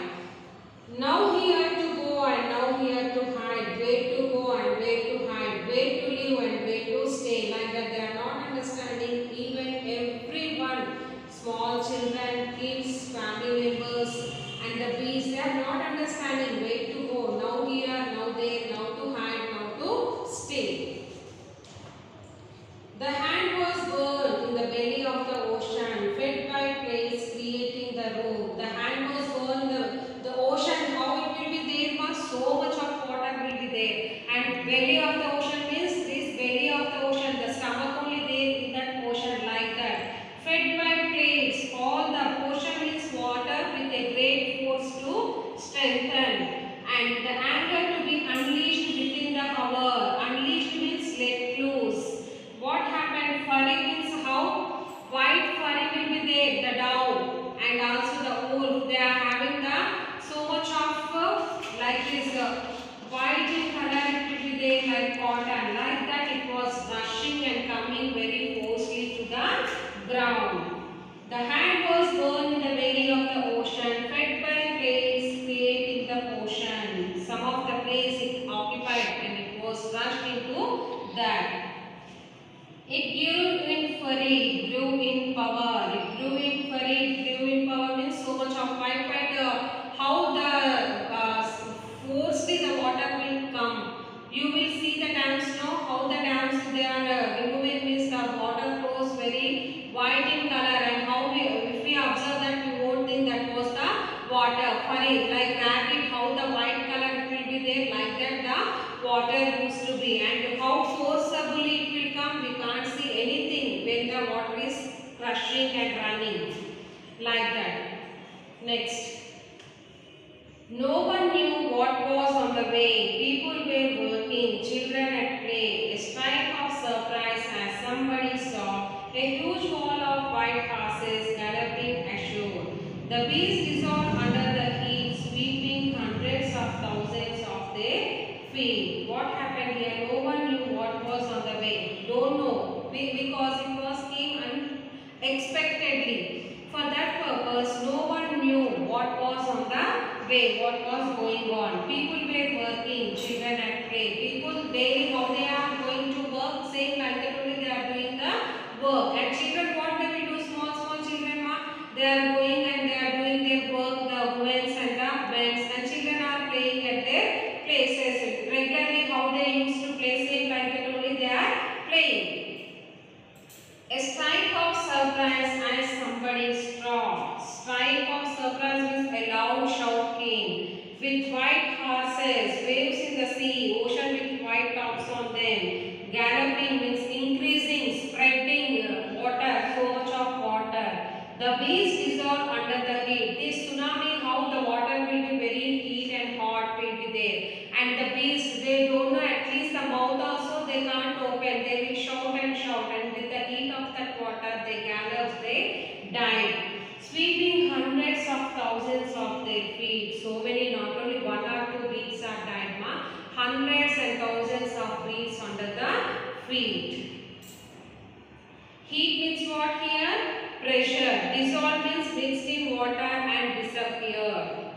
Now he had to go and now he had to hide. Where to go and where to hide. Where to live and where to stay. Like that they are not understanding. Even everyone, small children, kids, family members and the beasts, they are not understanding where to go. Now here, now there, now to hide, now to stay. The hand was burned in the belly of the ocean, fed by plates creating the room. The hand was burned in the ocean. How it will be there? Was so much of water will be there. And belly of the ocean means this belly of the ocean, the stomach only there in that ocean like that. Fed by plates, all the ocean means water with a great force to strengthen. And the anger to be unleashed within the hour. Unleashed means let loose. What happened? Furry means how? White furry will be there, the dove, and also the wolf. They are having the so much of like this white in color. It will be there like cotton. Like that, it was rushing and coming very forcefully to the ground. The hand was burned in the belly of the ocean, fed by plates creating the ocean. Some of the place it occupied and it was rushed into that. It grew in fury, grew in power. It grew in fury, grew in power means so much of fight. How the forcefully the water will come. You will see water used to be, and how forcibly it will come, we can't see anything when the water is rushing and running like that. Next. No one knew what was on the way. People were working, children at play. A strike of surprise as somebody saw a huge wall of white horses galloping ashore. The beast dissolved under the heat, sweeping hundreds of thousands of their feet. What happened here? No one knew what was on the way. Don't know, because it was came unexpectedly. For that purpose, no one knew what was on the way, what was going on. People were working, children at play. People daily how they are going to work, same like that only they are doing the work. And children, what they will do? Small children, they are going and they are doing their work, the women and the men, and children are playing at their places. Regularly how they used to play, same like that only they are playing. A strike of surprise as somebody straw. Strike of surprise means a loud shout came. With white horses, waves in the sea, ocean with white tops on them. Galloping means increasing, spreading water, so much of water. The beast dissolved under the heat. This tsunami, how the water will be very heat and hot will be there. And the beast, they don't know, at least the mouth also they can't open. They will shout, and with the heat of that water, they galloped, they died. Sweeping hundreds of thousands of their feet. So many, not only one or two beasts are died, hundreds and thousands of beasts under the feet. Heat means what here? Pressure. Dissolve means mixed in water and disappear.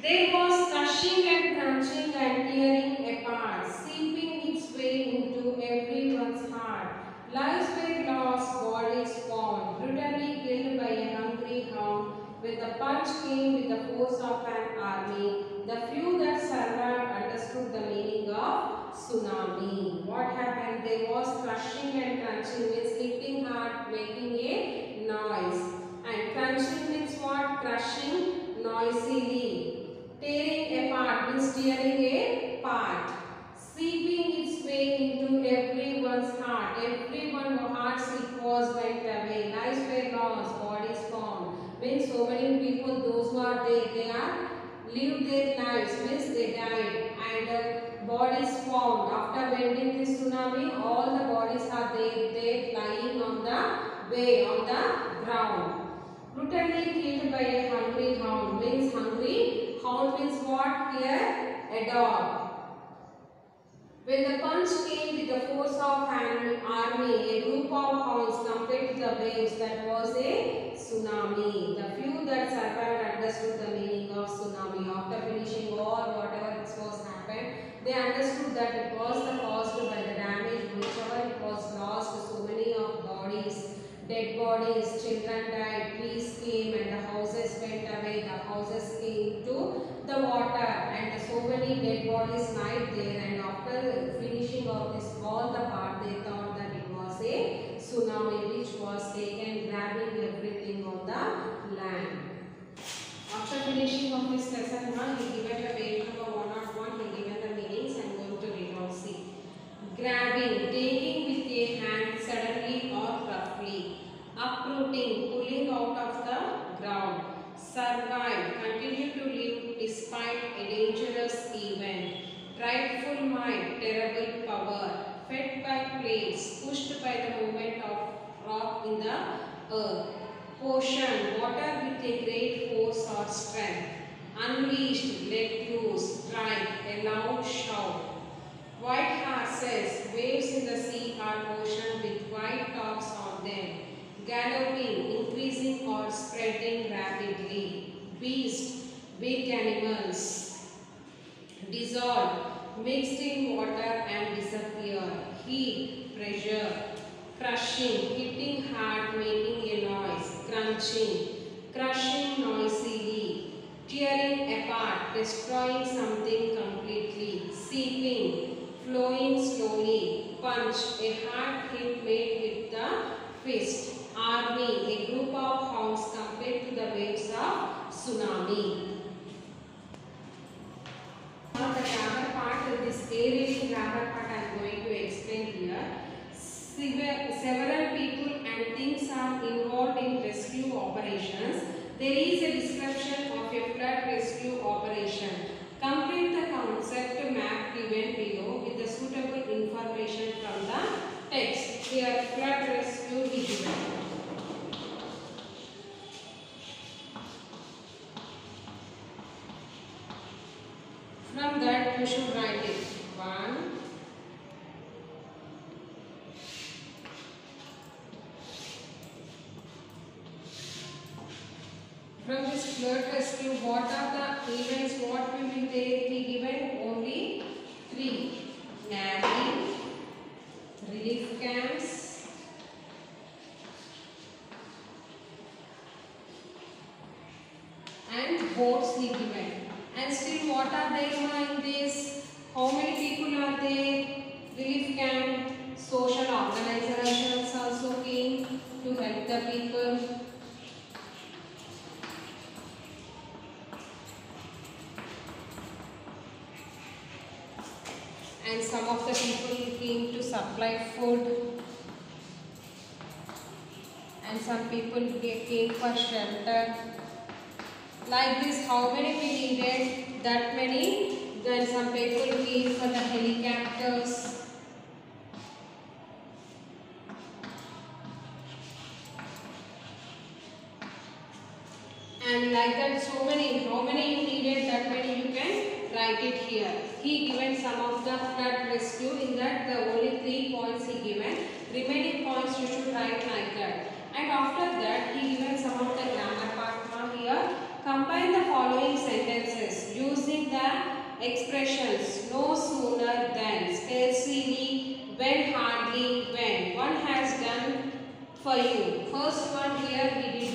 There was crushing and crunching and tearing apart, seeping its way into everyone's heart. Lives were lost, bodies found, brutally killed by a hungry hound. When the punch came with the force of an army, the few that survived understood the meaning of tsunami. What happened? There was crushing and crunching, means hitting hard, making a noise. And crunching means what? Crushing noisily. Tearing apart means tearing apart. Seeping its way into everyone's heart. Everyone's hearts it was went away. Lives were lost, bodies found. Means so many people, those who are there, they are lived their lives, means they died. And bodies found. After bending this tsunami, all the bodies are there lying on the way, on the ground. Brutally killed by a hungry hound, means hungry. Hound means what here? A dog. When the punch came with the force of an army, a group of hounds compared to the waves, that was a tsunami. The few that survived understood the meaning of tsunami. After finishing all whatever was happened, they understood that it was caused by the damage, whichever it was lost, so many of bodies. Dead bodies, children died, trees came and the houses went away, the houses came to the water and so many dead bodies died there, and after finishing of this all the part they thought that it was a tsunami which was taken grabbing everything on the land. After finishing of this lesson, he given the page number 101, he given the meanings. I am going to read out. See. Grabbing, taking with a hand suddenly or roughly. Uprooting, pulling out of the ground. Survive, continue to live despite a dangerous event. Frightful might, terrible power. Fed by plates, pushed by the movement of rock in the earth. Potion, water with a great force or strength. Unleashed, let loose, strike, a loud shout. White horses, waves in the sea or ocean with white tops on them. Galloping, increasing or spreading rapidly. Beast, big animals. Dissolve, mixed in water and disappear. Heat, pressure. Crushing, hitting hard, making a noise. Crunching, crushing noisily. Tearing apart, destroying something completely. Seeping, flowing slowly. Punch, a hard hit made with the fist. Army, a group of hounds compared to the waves of tsunami. The grammar part of this aerating grammar part I am going to explain here. Several people and things are involved in rescue operations. There is a description of a flood rescue operation. Complete the concept map given below with the suitable information from the text. Here flood rescue is given. From that you should write it. 1. From this flood rescue, what are the events? What will be there? Be given only 3. Navy, relief camps, and boats be given. And still, what are there in this? How many people are there? Relief camp, social organizations also came to help the people. And some of the people came to supply food, and some people came for shelter. Like this, how many we needed? That many. Then some people came for the helicopters. And like that, so many. How many you needed? That many you can write it here. He given some of the flood rescue. In that, the only 3 points he given. Remaining points you should write like that. And after that, he given some of the grammar part here. Combine the following sentences using the expressions no sooner than, scarcely, when, hardly, when. One has done for you. First one here he did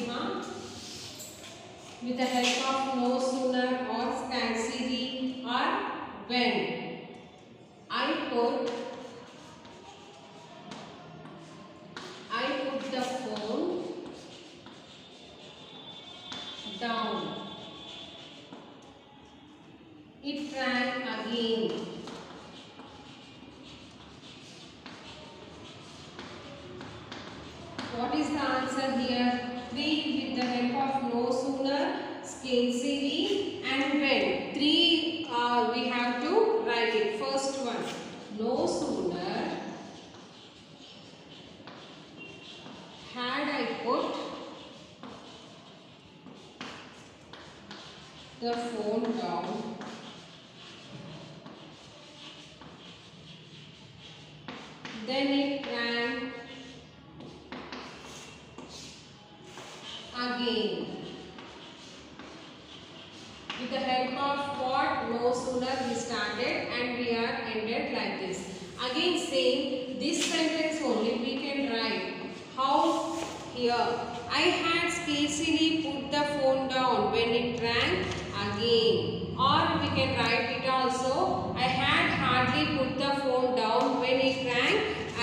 with the help of no sooner or scarcely or when. I put the phone down. It rang again. What is the answer here? 3 with the help of no sooner, scarcely and when. 3 we have to write it. First one, no sooner had I put the phone down, then it rang again. With the help of what? No sooner we started and we are ended like this. Again same, this sentence only we can write. How? Here. I had scarcely put the phone down when it rang again. Or we can write it also. I had hardly put the phone down when it rang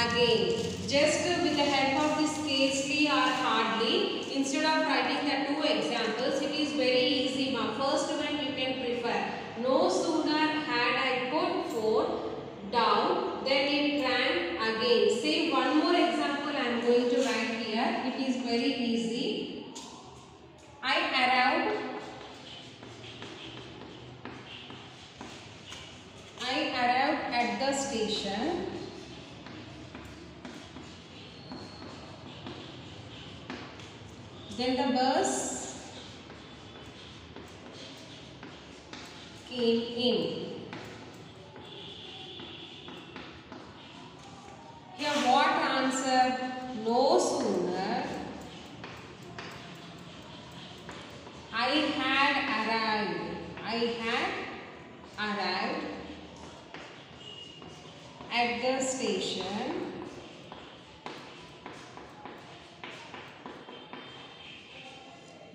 again. Just with the help of this scarcely or hardly, instead of writing the 2 examples, it is very easy. First one you can prefer. No sooner had I put phone down, then it rang again. Say one more example I am going to write here. It is very easy. I arrived at the station. Then the bus came in. Here what answer? No sooner I had arrived at the station,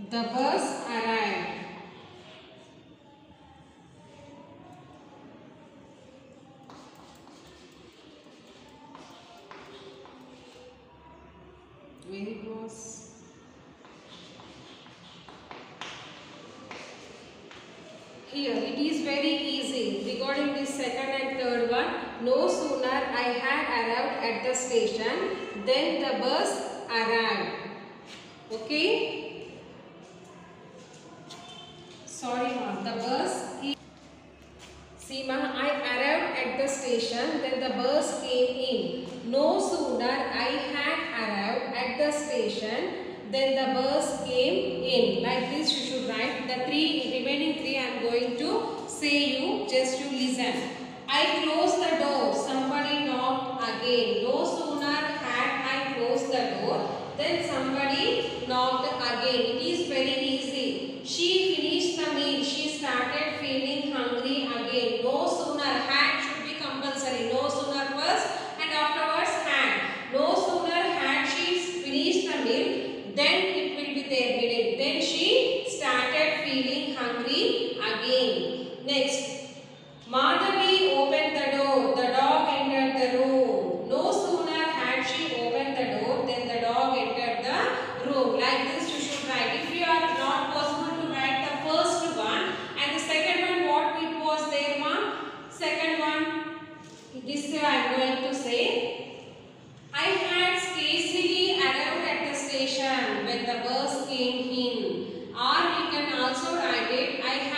the bus arrived. Very close. Here it is very easy. Regarding this second and third one, I had arrived at the station. Then the bus arrived. Okay. Sorry, ma'am. The bus. See, ma'am, I arrived at the station. Then the bus came in. No sooner I had arrived at the station, then the bus came in. Like this, you should write. The remaining three I am going to say you. Just you listen. I closed the door. Somebody knocked again. No sooner had I closed the door, then somebody knocked again. It is very easy. She finished the meal. She started feeling hungry again. No sooner had should be compulsory. No sooner first and afterwards had. No sooner had she finished the meal, then it will be there meaning. Then she started feeling hungry again. Next. Madhavi opened the door. The dog entered the room. No sooner had she opened the door, then the dog entered the room. Like this you should write. If you are not possible to write the first one and the second one, what it was there, ma'am? Second one, this I am going to say. I had scarcely arrived at the station when the bus came in. Or we can also write it. I